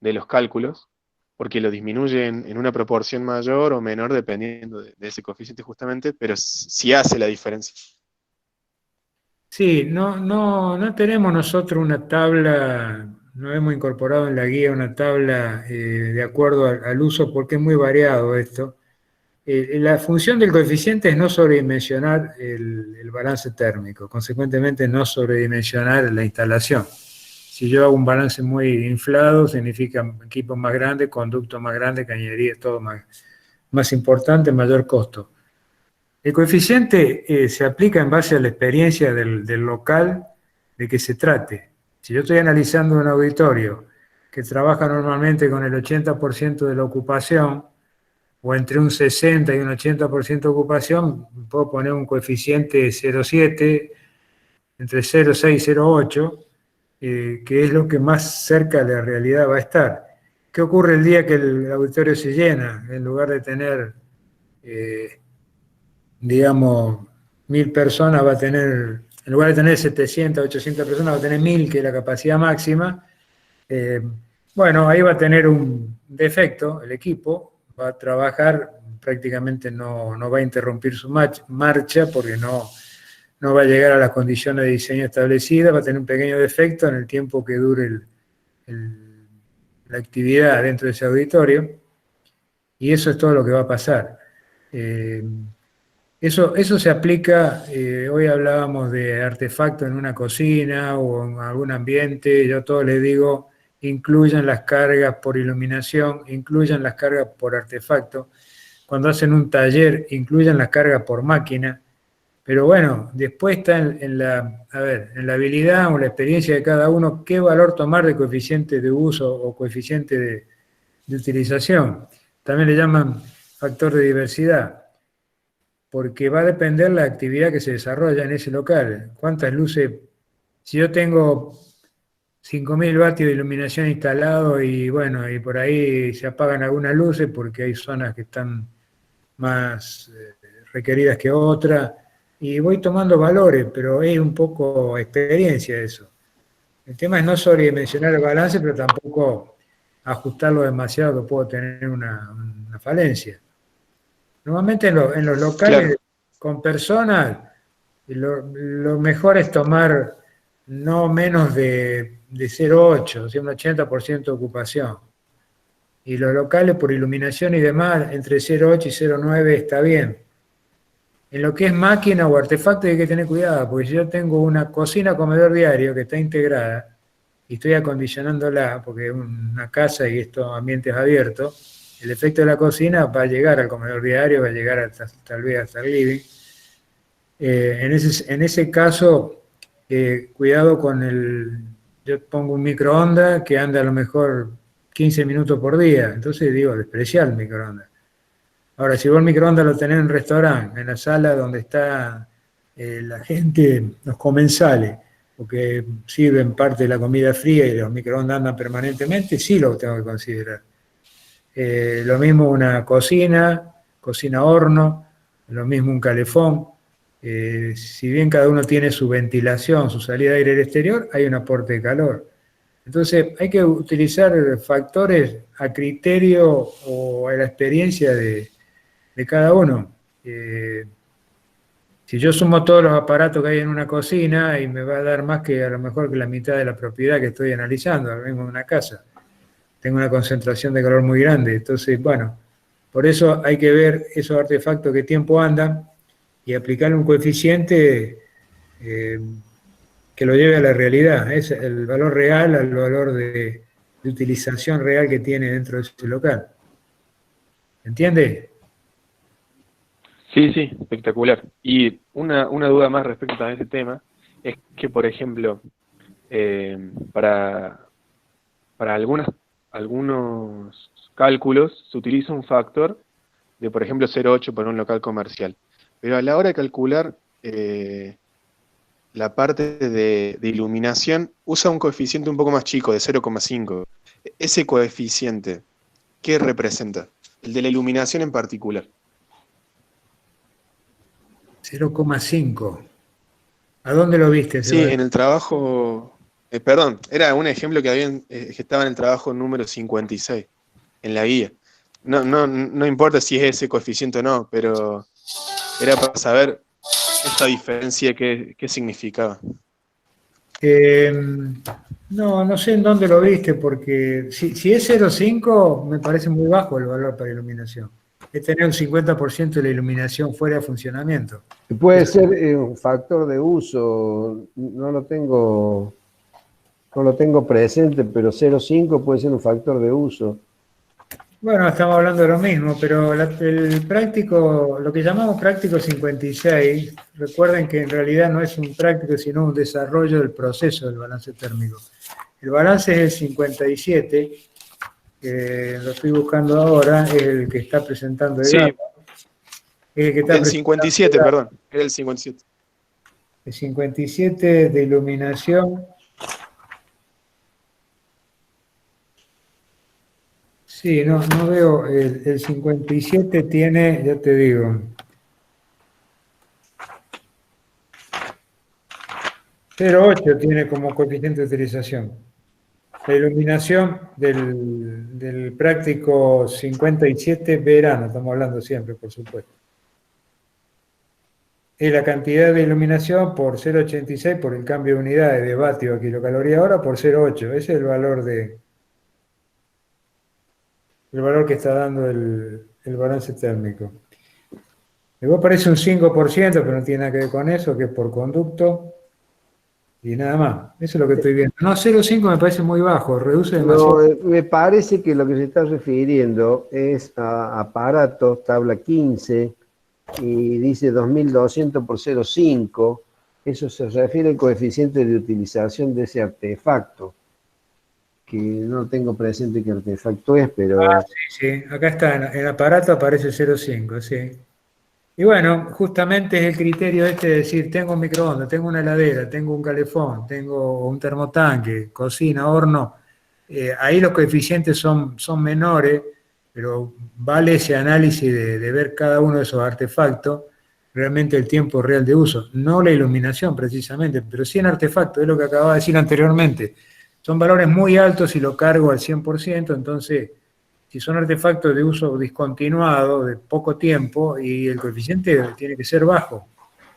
los cálculos, porque lo disminuye en una proporción mayor o menor dependiendo de ese coeficiente justamente, pero sí hace la diferencia. Sí, no tenemos nosotros una tabla, no hemos incorporado en la guía una tabla de acuerdo al uso, porque es muy variado esto. La función del coeficiente es no sobredimensionar el balance térmico, consecuentemente no sobredimensionar la instalación. Si yo hago un balance muy inflado, significa equipo más grande, conducto más grande, cañería, todo más importante, mayor costo. El coeficiente se aplica en base a la experiencia del local de que se trate. Si yo estoy analizando un auditorio que trabaja normalmente con el 80% de la ocupación, o entre un 60 y un 80% de ocupación, puedo poner un coeficiente de 0,7, entre 0,6 y 0,8, que es lo que más cerca de la realidad va a estar. ¿Qué ocurre el día que el auditorio se llena? En lugar de tener, digamos, 1000 personas, va a tener, en lugar de tener 700, 800 personas, va a tener 1000, que es la capacidad máxima. Bueno, ahí va a tener un defecto el equipo, va a trabajar, prácticamente no va a interrumpir su marcha porque no va a llegar a las condiciones de diseño establecidas, va a tener un pequeño defecto en el tiempo que dure la actividad dentro de ese auditorio, y eso es todo lo que va a pasar. Eso se aplica, hoy hablábamos de artefactos en una cocina o en algún ambiente, yo a todos les digo incluyan las cargas por iluminación, incluyan las cargas por artefacto. Cuando hacen un taller, incluyan las cargas por máquina. Pero bueno, después está en la habilidad o la experiencia de cada uno, qué valor tomar de coeficiente de uso o coeficiente de utilización. También le llaman factor de diversidad, porque va a depender la actividad que se desarrolla en ese local. ¿Cuántas luces? Si yo tengo 5.000 vatios de iluminación instalado y bueno, y por ahí se apagan algunas luces porque hay zonas que están más requeridas que otras, y voy tomando valores, pero es un poco experiencia eso. El tema es no sobredimensionar el balance, pero tampoco ajustarlo demasiado, que puedo tener una falencia. Normalmente en los locales, Claro. con personas, lo mejor es tomar no menos de 0,8, o sea, un 80% de ocupación. Y los locales por iluminación y demás, entre 0,8 y 0,9 está bien. En lo que es máquina o artefacto hay que tener cuidado, porque si yo tengo una cocina comedor diario que está integrada y estoy acondicionándola, porque es una casa y estos ambientes abiertos, el efecto de la cocina va a llegar al comedor diario, va a llegar hasta, tal vez hasta el living. En ese caso, cuidado con yo pongo un microondas que anda a lo mejor 15 minutos por día, entonces digo, despreciar el microondas. Ahora, si vos el microondas lo tenés en un restaurante, en la sala donde está la gente, los comensales, porque sirven parte de la comida fría y los microondas andan permanentemente, sí lo tengo que considerar. Lo mismo una cocina horno, lo mismo un calefón. Si bien cada uno tiene su ventilación, su salida de aire al exterior, hay un aporte de calor. Entonces hay que utilizar factores a criterio o a la experiencia de cada uno. Si yo sumo todos los aparatos que hay en una cocina, y me va a dar más que a lo mejor que la mitad de la propiedad que estoy analizando, ahora mismo en una casa. Tengo una concentración de calor muy grande. Entonces, bueno, por eso hay que ver esos artefactos qué tiempo andan y aplicarle un coeficiente que lo lleve a la realidad. Es el valor real al valor de utilización real que tiene dentro de ese local. ¿Entiende? Sí, sí, espectacular. Y una duda más respecto a ese tema es que, por ejemplo, para algunos cálculos se utiliza un factor de, por ejemplo, 0,8 para un local comercial. Pero a la hora de calcular la parte de iluminación, usa un coeficiente un poco más chico, de 0,5. Ese coeficiente, ¿qué representa? El de la iluminación en particular. 0,5. ¿A dónde lo viste? Sí, en el trabajo, perdón, era un ejemplo que estaba en el trabajo número 56, en la guía. No importa si es ese coeficiente o no, pero era para saber esta diferencia qué significaba. No sé en dónde lo viste, porque si es 0,5 me parece muy bajo el valor para iluminación. Es tener un 50% de la iluminación fuera de funcionamiento. Puede ser un factor de uso, no lo tengo presente, pero 0,5 puede ser un factor de uso. Bueno, estamos hablando de lo mismo, pero el práctico, lo que llamamos práctico 56, recuerden que en realidad no es un práctico, sino un desarrollo del proceso del balance térmico. El balance es el 57, que lo estoy buscando ahora, es el que está presentando el Sí, GAPA. el 57, perdón, era el 57. El 57 de iluminación. Sí, no veo, el 57 tiene, ya te digo, 0,8 tiene como coeficiente de utilización. La iluminación del práctico 57 verano, estamos hablando siempre, por supuesto. Es la cantidad de iluminación por 0,86 por el cambio de unidades de vatio a kilocaloría hora por 0,8. Ese es el valor que está dando el balance térmico. Luego aparece un 5%, pero no tiene nada que ver con eso, que es por conducto. y nada más. Eso es lo que estoy viendo. No, 0,5 me parece muy bajo, reduce demasiado. No, me parece que lo que se está refiriendo es a aparatos, tabla 15, y dice 2200 por 0,5. Eso se refiere al coeficiente de utilización de ese artefacto, que no tengo presente qué artefacto es, pero Sí, acá está, en aparato aparece 0,5, sí. Y bueno, justamente es el criterio este de decir, tengo un microondas, tengo una heladera, tengo un calefón, tengo un termotanque, cocina, horno. Ahí los coeficientes son menores, pero vale ese análisis de ver cada uno de esos artefactos, realmente el tiempo real de uso. No la iluminación precisamente, pero sí en artefactos, es lo que acababa de decir anteriormente. Son valores muy altos y lo cargo al 100%, entonces si son artefactos de uso discontinuado, de poco tiempo, y el coeficiente tiene que ser bajo.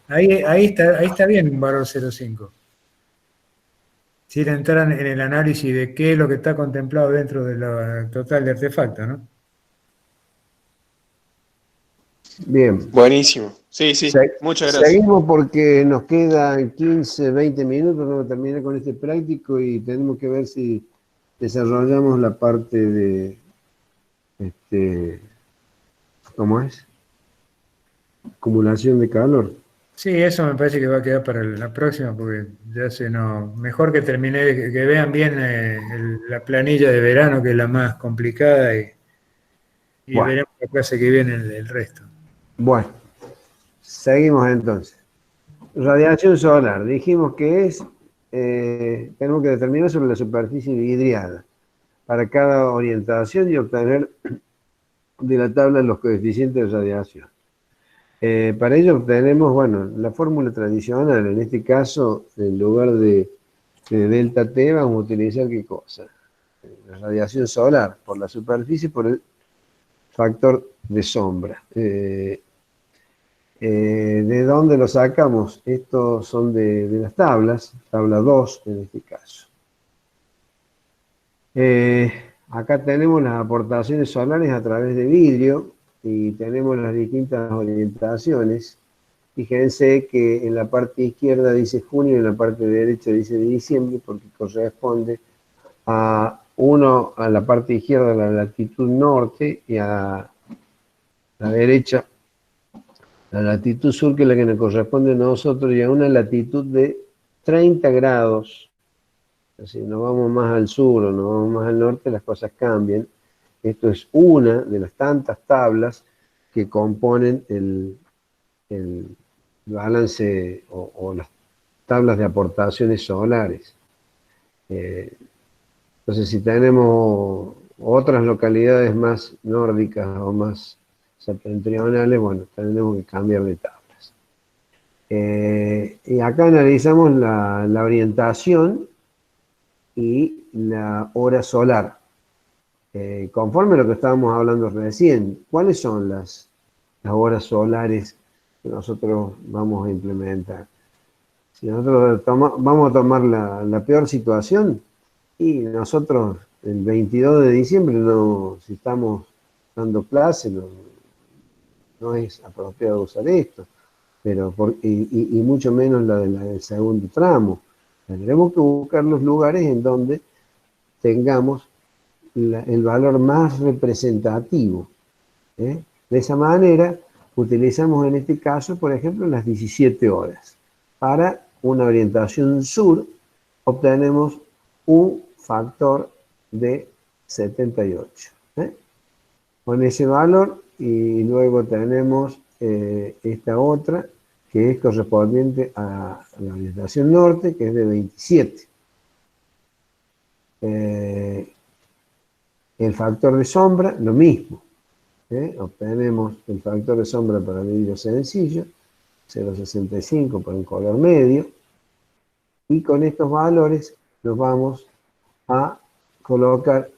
Ahí está bien un valor 0,5. Sin entrar en el análisis de qué es lo que está contemplado dentro del total de artefactos, ¿no? bien. Buenísimo. Sí, sí, muchas gracias. Seguimos porque nos quedan 15, 20 minutos, vamos a terminar con este práctico y tenemos que ver si desarrollamos la parte de, ¿cómo es? Acumulación de calor. Sí, eso me parece que va a quedar para la próxima, porque ya mejor que termine, que vean bien la planilla de verano, que es la más complicada, y Bueno, veremos la clase que viene el resto. bueno, seguimos entonces. Radiación solar, dijimos que tenemos que determinar sobre la superficie vidriada para cada orientación y obtener de la tabla los coeficientes de radiación. Para ello obtenemos, bueno, la fórmula tradicional, en este caso, en lugar de delta T, vamos a utilizar ¿qué cosa? La radiación solar por la superficie por el factor de sombra. ¿De dónde lo sacamos? Estos son de las tablas, tabla 2 en este caso. Acá tenemos las aportaciones solares a través de vidrio y tenemos las distintas orientaciones. Fíjense que en la parte izquierda dice junio y en la parte derecha dice diciembre porque corresponde a la parte izquierda la latitud norte y a la derecha la latitud sur, que es la que nos corresponde a nosotros, y a una latitud de 30 grados. Si nos vamos más al sur o nos vamos más al norte, las cosas cambian. Esto es una de las tantas tablas que componen el balance o las tablas de aportaciones solares. Entonces, si tenemos otras localidades más nórdicas o más septentrionales, bueno, tendremos que cambiar de tablas. Y acá analizamos la orientación y la hora solar. Conforme a lo que estábamos hablando recién, ¿cuáles son las horas solares que nosotros vamos a implementar? Si nosotros vamos a tomar la peor situación, y nosotros el 22 de diciembre, si estamos dando clase, no es apropiado usar esto, pero y mucho menos la del segundo tramo. Tendremos que buscar los lugares en donde tengamos el valor más representativo. De esa manera, utilizamos en este caso, por ejemplo, las 17 horas. Para una orientación sur, obtenemos un factor de 78. Con ese valor, y luego tenemos esta otra, que es correspondiente a la orientación norte, que es de 27. El factor de sombra, lo mismo. Obtenemos el factor de sombra para vidrio sencillo, 0,65 para un color medio, y con estos valores nos vamos a colocar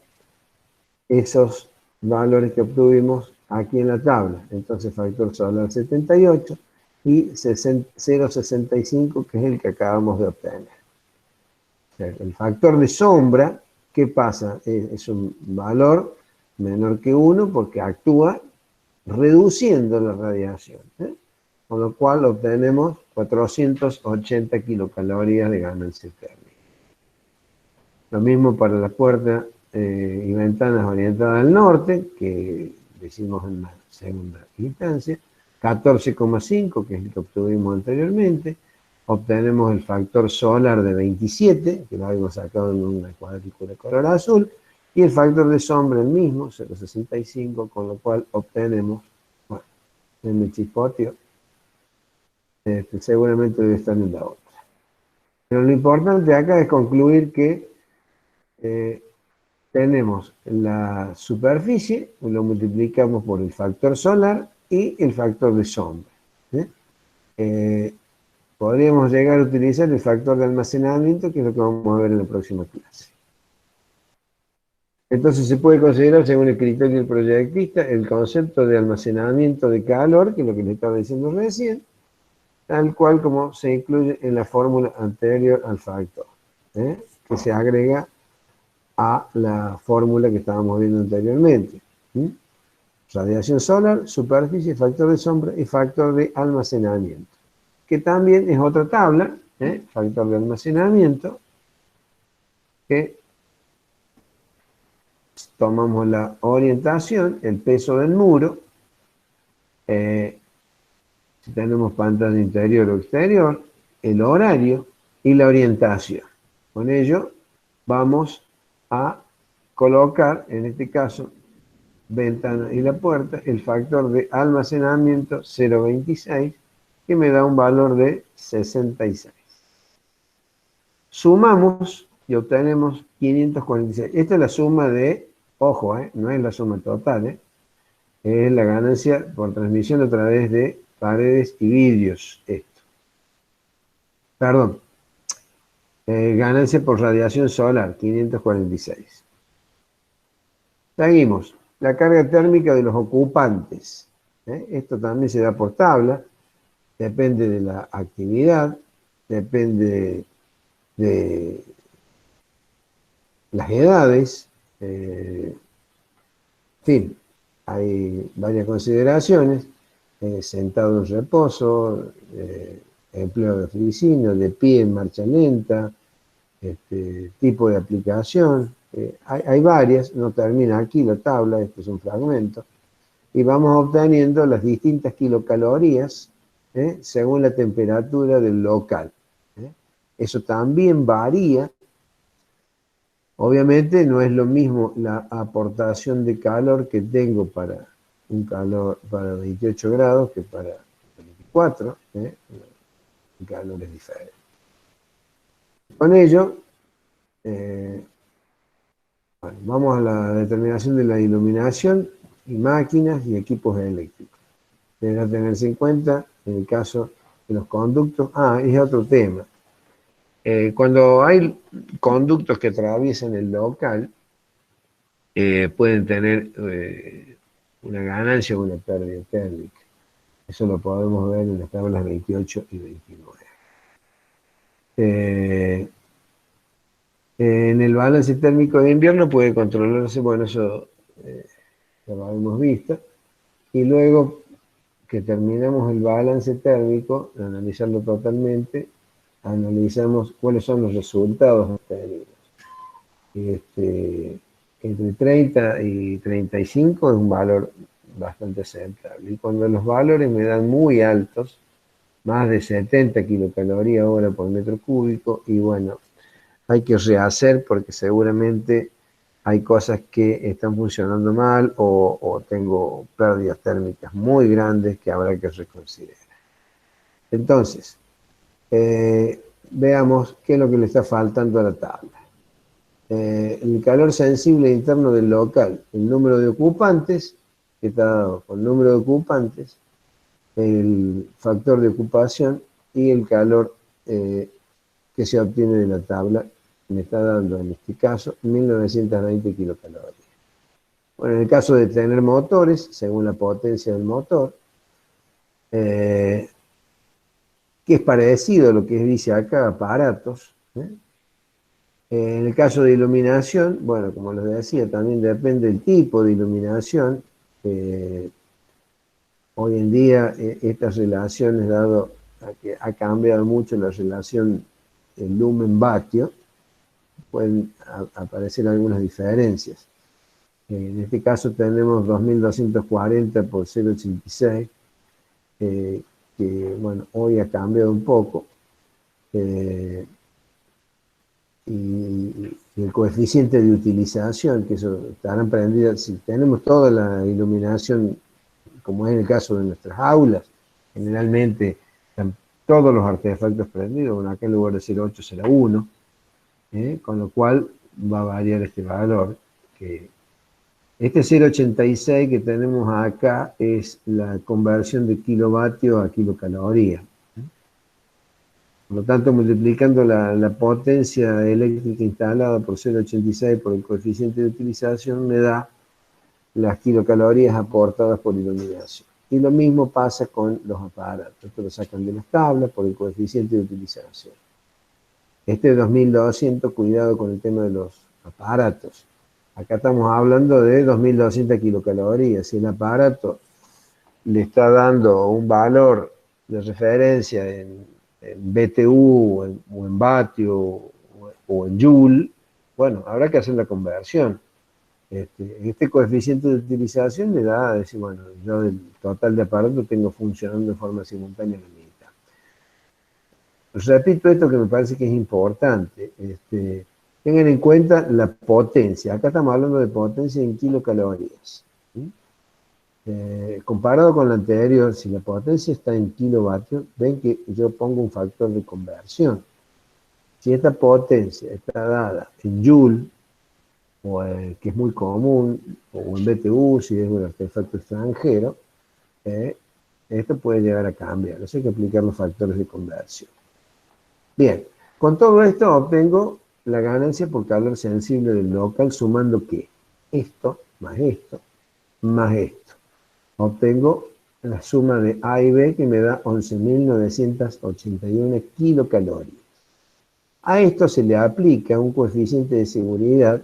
esos valores que obtuvimos aquí en la tabla. Entonces, factor solar 78 y 0,65, que es el que acabamos de obtener. O sea, el factor de sombra, ¿qué pasa? Es un valor menor que 1 porque actúa reduciendo la radiación. con lo cual obtenemos 480 kilocalorías de ganancia térmica. Lo mismo para la puerta y ventanas orientadas al norte, que decimos en la segunda instancia, 14,5, que es el que obtuvimos anteriormente. Obtenemos el factor solar de 27, que lo habíamos sacado en una cuadrícula color azul, y el factor de sombra el mismo, 0,65, con lo cual obtenemos, bueno, en el chispotio, seguramente debe estar en la otra. Pero lo importante acá es concluir que tenemos la superficie, lo multiplicamos por el factor solar y el factor de sombra. Podríamos llegar a utilizar el factor de almacenamiento, que es lo que vamos a ver en la próxima clase. Entonces se puede considerar, según el criterio del proyectista, el concepto de almacenamiento de calor, que es lo que les estaba diciendo recién, tal cual como se incluye en la fórmula anterior al factor, que se agrega a la fórmula que estábamos viendo anteriormente. Radiación solar, superficie, factor de sombra y factor de almacenamiento, que también es otra tabla, factor de almacenamiento, que tomamos la orientación, el peso del muro, si tenemos pantalla interior o exterior, el horario y la orientación. Con ello vamos a colocar, en este caso, ventana y la puerta, el factor de almacenamiento 0,26, que me da un valor de 66. Sumamos y obtenemos 546. Esta es la suma de, ojo, no es la suma total, es la ganancia por transmisión a través de paredes y vidrios, esto. Perdón, ganancia por radiación solar, 546. Seguimos, la carga térmica de los ocupantes. Esto también se da por tabla, depende de la actividad, depende de las edades, en fin, hay varias consideraciones, sentado en reposo, empleo de oficina, de pie en marcha lenta, tipo de aplicación, hay varias, no termina aquí la tabla, esto es un fragmento, y vamos obteniendo las distintas kilocalorías según la temperatura del local. Eso también varía. Obviamente no es lo mismo la aportación de calor que tengo para un calor para 28 grados que para 24. El calor es diferente. Con ello, bueno, vamos a la determinación de la iluminación y máquinas y equipos eléctricos. Deberá tenerse en cuenta en el caso de los conductos. Es otro tema. Cuando hay conductos que atraviesan el local, pueden tener una ganancia o una pérdida térmica. Eso lo podemos ver en las tablas 28 y 29. En el balance térmico de invierno puede controlarse, bueno, eso ya lo hemos visto, y luego que terminamos el balance térmico, de analizarlo totalmente, analizamos cuáles son los resultados obtenidos. Entre 30 y 35 es un valor bastante aceptable. Y cuando los valores me dan muy altos, más de 70 kilocalorías hora por metro cúbico, y bueno, hay que rehacer porque seguramente hay cosas que están funcionando mal o tengo pérdidas térmicas muy grandes que habrá que reconsiderar. Entonces, veamos qué es lo que le está faltando a la tabla. El calor sensible interno del local, el número de ocupantes, que está dado por el número de ocupantes, el factor de ocupación y el calor que se obtiene de la tabla, me está dando en este caso 1920 kilocalorías. Bueno, en el caso de tener motores, según la potencia del motor, que es parecido a lo que dice acá, aparatos. En el caso de iluminación, bueno, como les decía, también depende del tipo de iluminación. Hoy en día estas relaciones, dado a que ha cambiado mucho la relación el lumen-vatio, pueden aparecer algunas diferencias. En este caso tenemos 2240 por 0,86, que bueno, hoy ha cambiado un poco. Y el coeficiente de utilización, que eso estarán prendidas, si tenemos toda la iluminación, como es en el caso de nuestras aulas, generalmente están todos los artefactos prendidos, bueno, acá en lugar de 0,8 será 1, con lo cual va a variar este valor. Que este 0,86 que tenemos acá es la conversión de kilovatio a kilocaloría. Por lo tanto, multiplicando la potencia eléctrica instalada por 0,86 por el coeficiente de utilización me da las kilocalorías aportadas por iluminación. Y lo mismo pasa con los aparatos. Esto lo sacan de las tablas por el coeficiente de utilización. Este 2200, cuidado con el tema de los aparatos. Acá estamos hablando de 2200 kilocalorías. Si el aparato le está dando un valor de referencia en BTU o en vatio o en joule, bueno, habrá que hacer la conversión. Este coeficiente de utilización le da a decir, bueno, yo del total de aparatos tengo funcionando de forma simultánea la mitad. Repito esto que me parece que es importante. Tengan en cuenta la potencia. Acá estamos hablando de potencia en kilocalorías. Comparado con la anterior, si la potencia está en kilovatios, ven que yo pongo un factor de conversión. Si esta potencia está dada en joule, que es muy común, o en BTU, si es un artefacto extranjero, esto puede llegar a cambiar. Eso hay que aplicar los factores de conversión. Bien, con todo esto obtengo la ganancia por calor sensible del local, sumando ¿qué? Esto, más esto, más esto. Obtengo la suma de A y B que me da 11.981 kilocalorías. A esto se le aplica un coeficiente de seguridad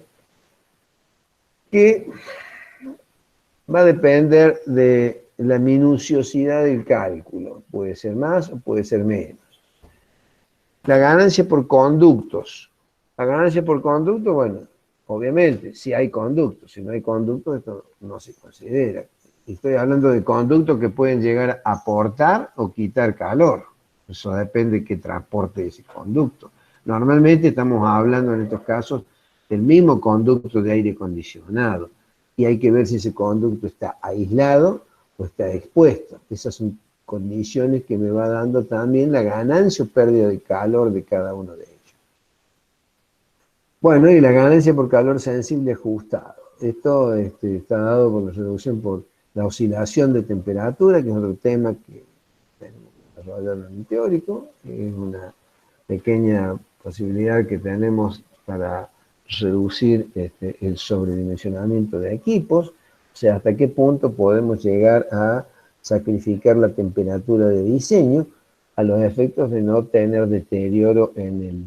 que va a depender de la minuciosidad del cálculo. Puede ser más o puede ser menos. La ganancia por conductos. La ganancia por conducto, bueno, obviamente, si hay conductos. Si no hay conductos, esto no se considera. Estoy hablando de conductos que pueden llegar a aportar o quitar calor. Eso depende de qué transporte ese conducto. Normalmente estamos hablando en estos casos del mismo conducto de aire acondicionado. Y hay que ver si ese conducto está aislado o está expuesto. Esas son condiciones que me va dando también la ganancia o pérdida de calor de cada uno de ellos. Bueno, y la ganancia por calor sensible ajustado. Esto está dado por la reducción por la oscilación de temperatura, que es otro tema que tenemos que desarrollar en el teórico. Es una pequeña posibilidad que tenemos para reducir el sobredimensionamiento de equipos. O sea, hasta qué punto podemos llegar a sacrificar la temperatura de diseño a los efectos de no tener deterioro en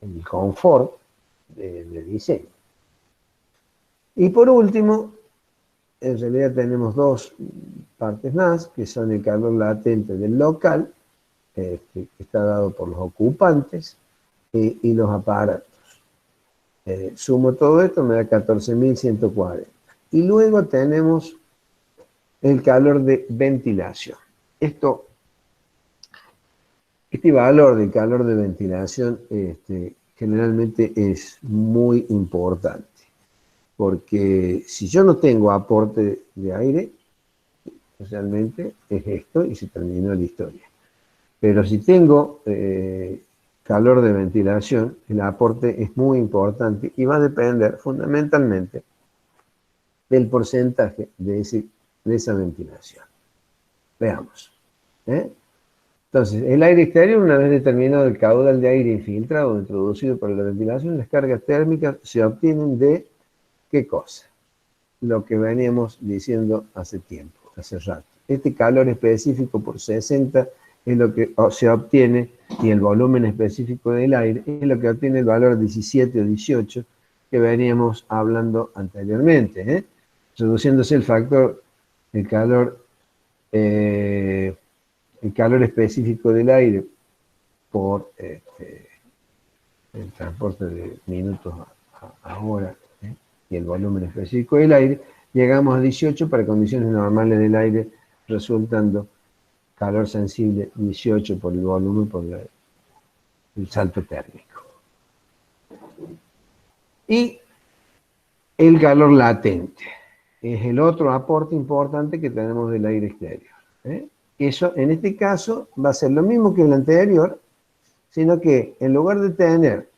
el confort de diseño. Y por último, en realidad tenemos dos partes más, que son el calor latente del local, que está dado por los ocupantes, y los aparatos. Sumo todo esto, me da 14.140. Y luego tenemos el calor de ventilación. Este valor del calor de ventilación generalmente es muy importante, porque si yo no tengo aporte de aire, realmente es esto y se terminó la historia. Pero si tengo calor de ventilación, el aporte es muy importante y va a depender fundamentalmente del porcentaje de esa ventilación. Veamos. Entonces, el aire exterior, una vez determinado el caudal de aire infiltrado o introducido por la ventilación, las cargas térmicas se obtienen de ¿qué cosa? Lo que veníamos diciendo hace tiempo, hace rato. Este calor específico por 60 es lo que se obtiene, y el volumen específico del aire es lo que obtiene el valor 17 o 18 que veníamos hablando anteriormente, reduciéndose el factor el calor, el calor específico del aire por el transporte de minutos a hora, y el volumen específico del aire, llegamos a 18 para condiciones normales del aire, resultando calor sensible 18 por el volumen, por el salto térmico. Y el calor latente es el otro aporte importante que tenemos del aire exterior. Eso, en este caso, va a ser lo mismo que el anterior, sino que en lugar de tener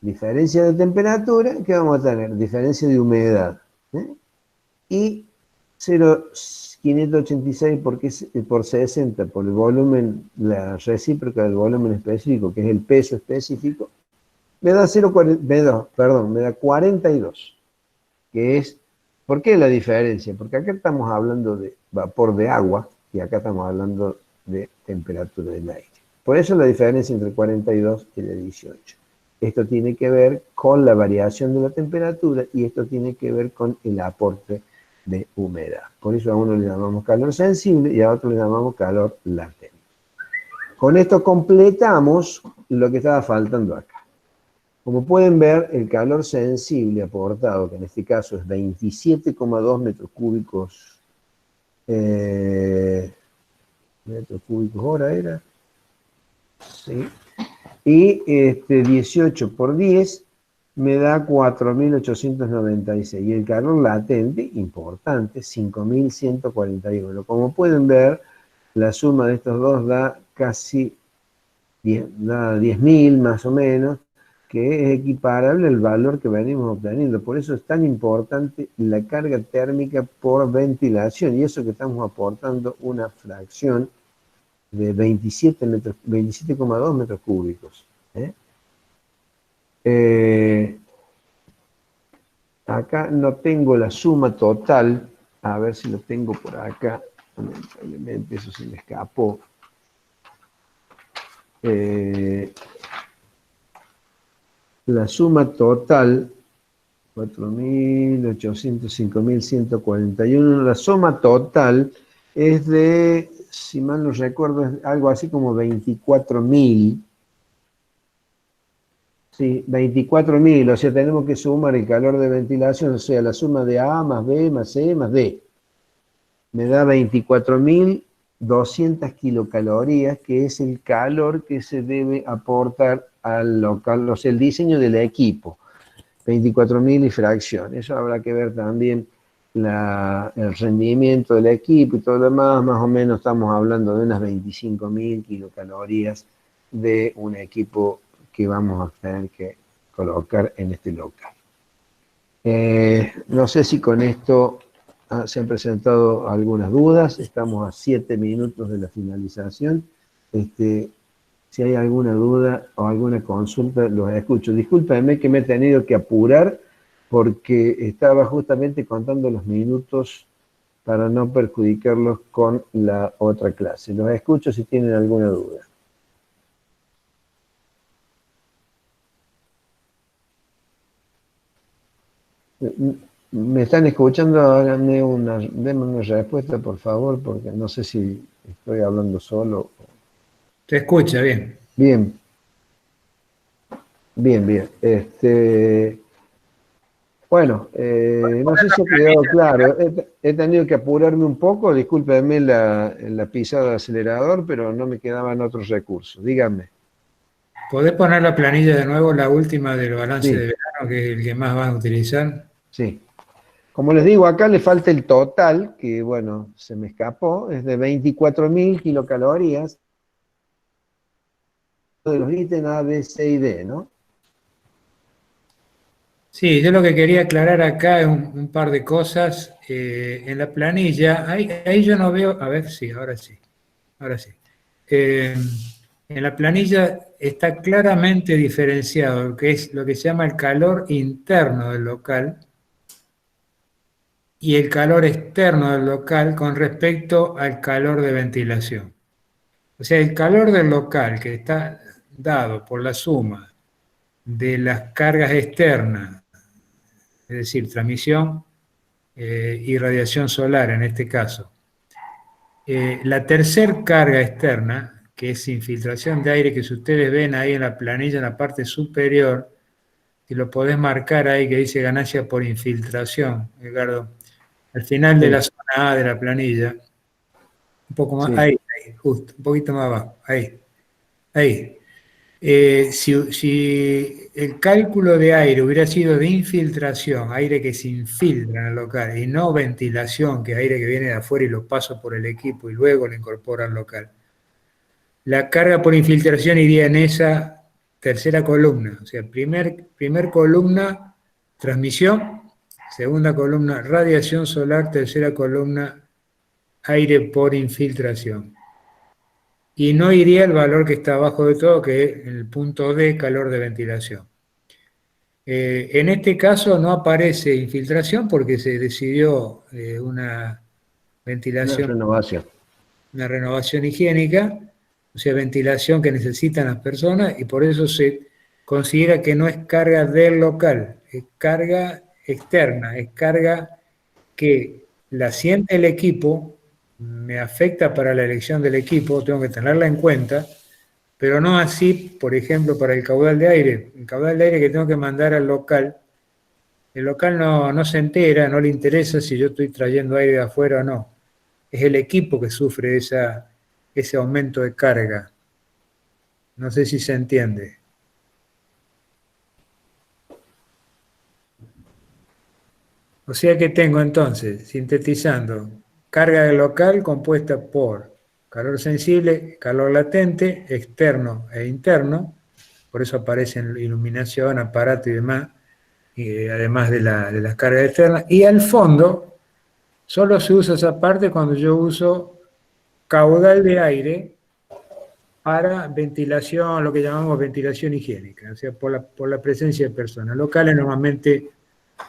diferencia de temperatura, ¿qué vamos a tener? Diferencia de humedad. Y 0,586 por 60 por el volumen, la recíproca del volumen específico, que es el peso específico, me da 42, que es, ¿por qué la diferencia? Porque acá estamos hablando de vapor de agua y acá estamos hablando de temperatura del aire. Por eso la diferencia entre 42 y el 18. Esto tiene que ver con la variación de la temperatura y esto tiene que ver con el aporte de humedad. Por eso a uno le llamamos calor sensible y a otro le llamamos calor latente. Con esto completamos lo que estaba faltando acá. Como pueden ver, el calor sensible aportado, que en este caso es 27,2 metros cúbicos hora, ¿era? Sí. Y 18 por 10 me da 4.896. Y el calor latente, importante, 5.141. Como pueden ver, la suma de estos dos da casi 10.000 más o menos, que es equiparable al valor que venimos obteniendo. Por eso es tan importante la carga térmica por ventilación, y eso que estamos aportando una fracción de 27,2 metros cúbicos. Acá no tengo la suma total, a ver si lo tengo por acá, lamentablemente eso se me escapó. La suma total, 4.800, 5.141, la suma total es de, si mal no recuerdo, es algo así como 24.000. Sí, 24.000, o sea, tenemos que sumar el calor de ventilación, o sea, la suma de A más B más C más D. Me da 24.200 kilocalorías, que es el calor que se debe aportar al local, o sea, el diseño del equipo. 24.000 y fracción. Eso habrá que ver también el rendimiento del equipo y todo lo demás. Más o menos estamos hablando de unas 25.000 kilocalorías de un equipo que vamos a tener que colocar en este local. No sé si con esto se han presentado algunas dudas. Estamos a 7 minutos de la finalización. Si hay alguna duda o alguna consulta, los escucho. Discúlpenme que me he tenido que apurar porque estaba justamente contando los minutos para no perjudicarlos con la otra clase. Los escucho si tienen alguna duda. ¿Me están escuchando? Háganme denme una respuesta, por favor, porque no sé si estoy hablando solo. Te escucha bien. Bien. Bueno, no sé si ha quedado claro. He tenido que apurarme un poco, discúlpenme la pisada de acelerador, pero no me quedaban otros recursos. Díganme. ¿Podés poner la planilla de nuevo, la última del balance Sí. de verano, que es el que más van a utilizar? Sí. Como les digo, acá le falta el total, que bueno, se me escapó, es de 24.000 kilocalorías de los ítems A, B, C y D, ¿no? Sí, yo lo que quería aclarar acá es un par de cosas. En la planilla, ahí yo no veo, a ver, sí, ahora sí. En la planilla está claramente diferenciado lo que es lo que se llama el calor interno del local y el calor externo del local con respecto al calor de ventilación. O sea, el calor del local, que está dado por la suma de las cargas externas, es decir, transmisión y radiación solar en este caso, La tercer carga externa, que es infiltración de aire, que si ustedes ven ahí en la planilla, en la parte superior, y lo podés marcar ahí que dice ganancia por infiltración, Edgardo, al final de Sí, la zona A de la planilla, un poco más, sí. ahí, justo, un poquito más abajo, ahí. Si el cálculo de aire hubiera sido de infiltración, aire que se infiltra en el local, y no ventilación, que es aire que viene de afuera y lo paso por el equipo y luego lo incorpora al local, la carga por infiltración iría en esa tercera columna. O sea, primer columna, transmisión, segunda columna, radiación solar, tercera columna, aire por infiltración. Y no iría el valor que está abajo de todo, que es el punto D, calor de ventilación. En este caso no aparece infiltración porque se decidió una Una ventilación, renovación. una renovación higiénica, o sea, ventilación que necesitan las personas, y por eso se considera que no es carga del local, es carga externa, es carga que la siente el equipo, me afecta para la elección del equipo, tengo que tenerla en cuenta, pero no así, por ejemplo, para el caudal de aire. El caudal de aire que tengo que mandar al local, el local no se entera, no le interesa si yo estoy trayendo aire de afuera o no. Es el equipo que sufre ese aumento de carga. No sé si se entiende. O sea que tengo entonces, sintetizando, carga local compuesta por calor sensible, calor latente, externo e interno, por eso aparecen iluminación, aparato y demás, y además de las cargas externas, y al fondo solo se usa esa parte cuando yo uso caudal de aire para ventilación, lo que llamamos ventilación higiénica, o sea, por la presencia de personas. Locales normalmente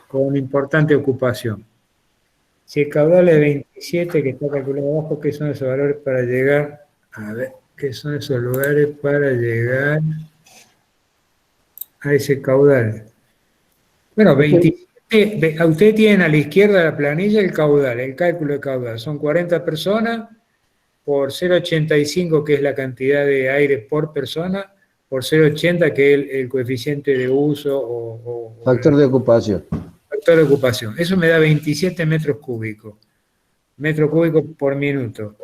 con importante ocupación. Si el caudal es 27, que está calculado abajo, ¿qué son esos valores para llegar? A ver, ¿qué son esos lugares para llegar a ese caudal? Bueno, 27, ustedes tienen a la izquierda de la planilla el caudal, el cálculo de caudal. Son 40 personas por 0,85, que es la cantidad de aire por persona, por 0,80, que es el coeficiente de uso o Factor de ocupación. factor de ocupación. Eso me da 27 metros cúbicos por minuto.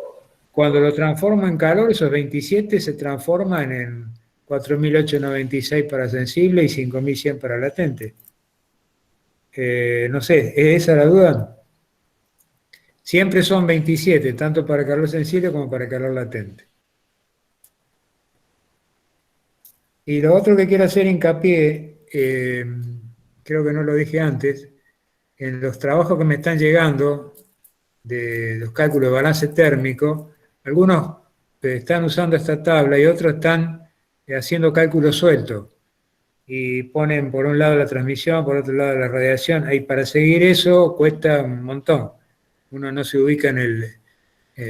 Cuando lo transformo en calor, esos 27 se transforman en 4.896 para sensible y 5.100 para latente. No sé, ¿es esa la duda? Siempre son 27, tanto para calor sensible como para calor latente. Y lo otro que quiero hacer hincapié, creo que no lo dije antes, en los trabajos que me están llegando de los cálculos de balance térmico, algunos están usando esta tabla y otros están haciendo cálculos sueltos y ponen por un lado la transmisión, por otro lado la radiación, y para seguir eso cuesta un montón. Uno no se ubica en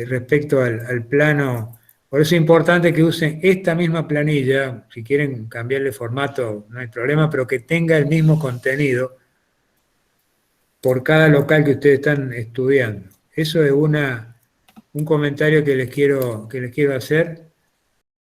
respecto al plano. Por eso es importante que usen esta misma planilla. Si quieren cambiarle formato no hay problema, pero que tenga el mismo contenido por cada local que ustedes están estudiando. Eso es un comentario que les quiero hacer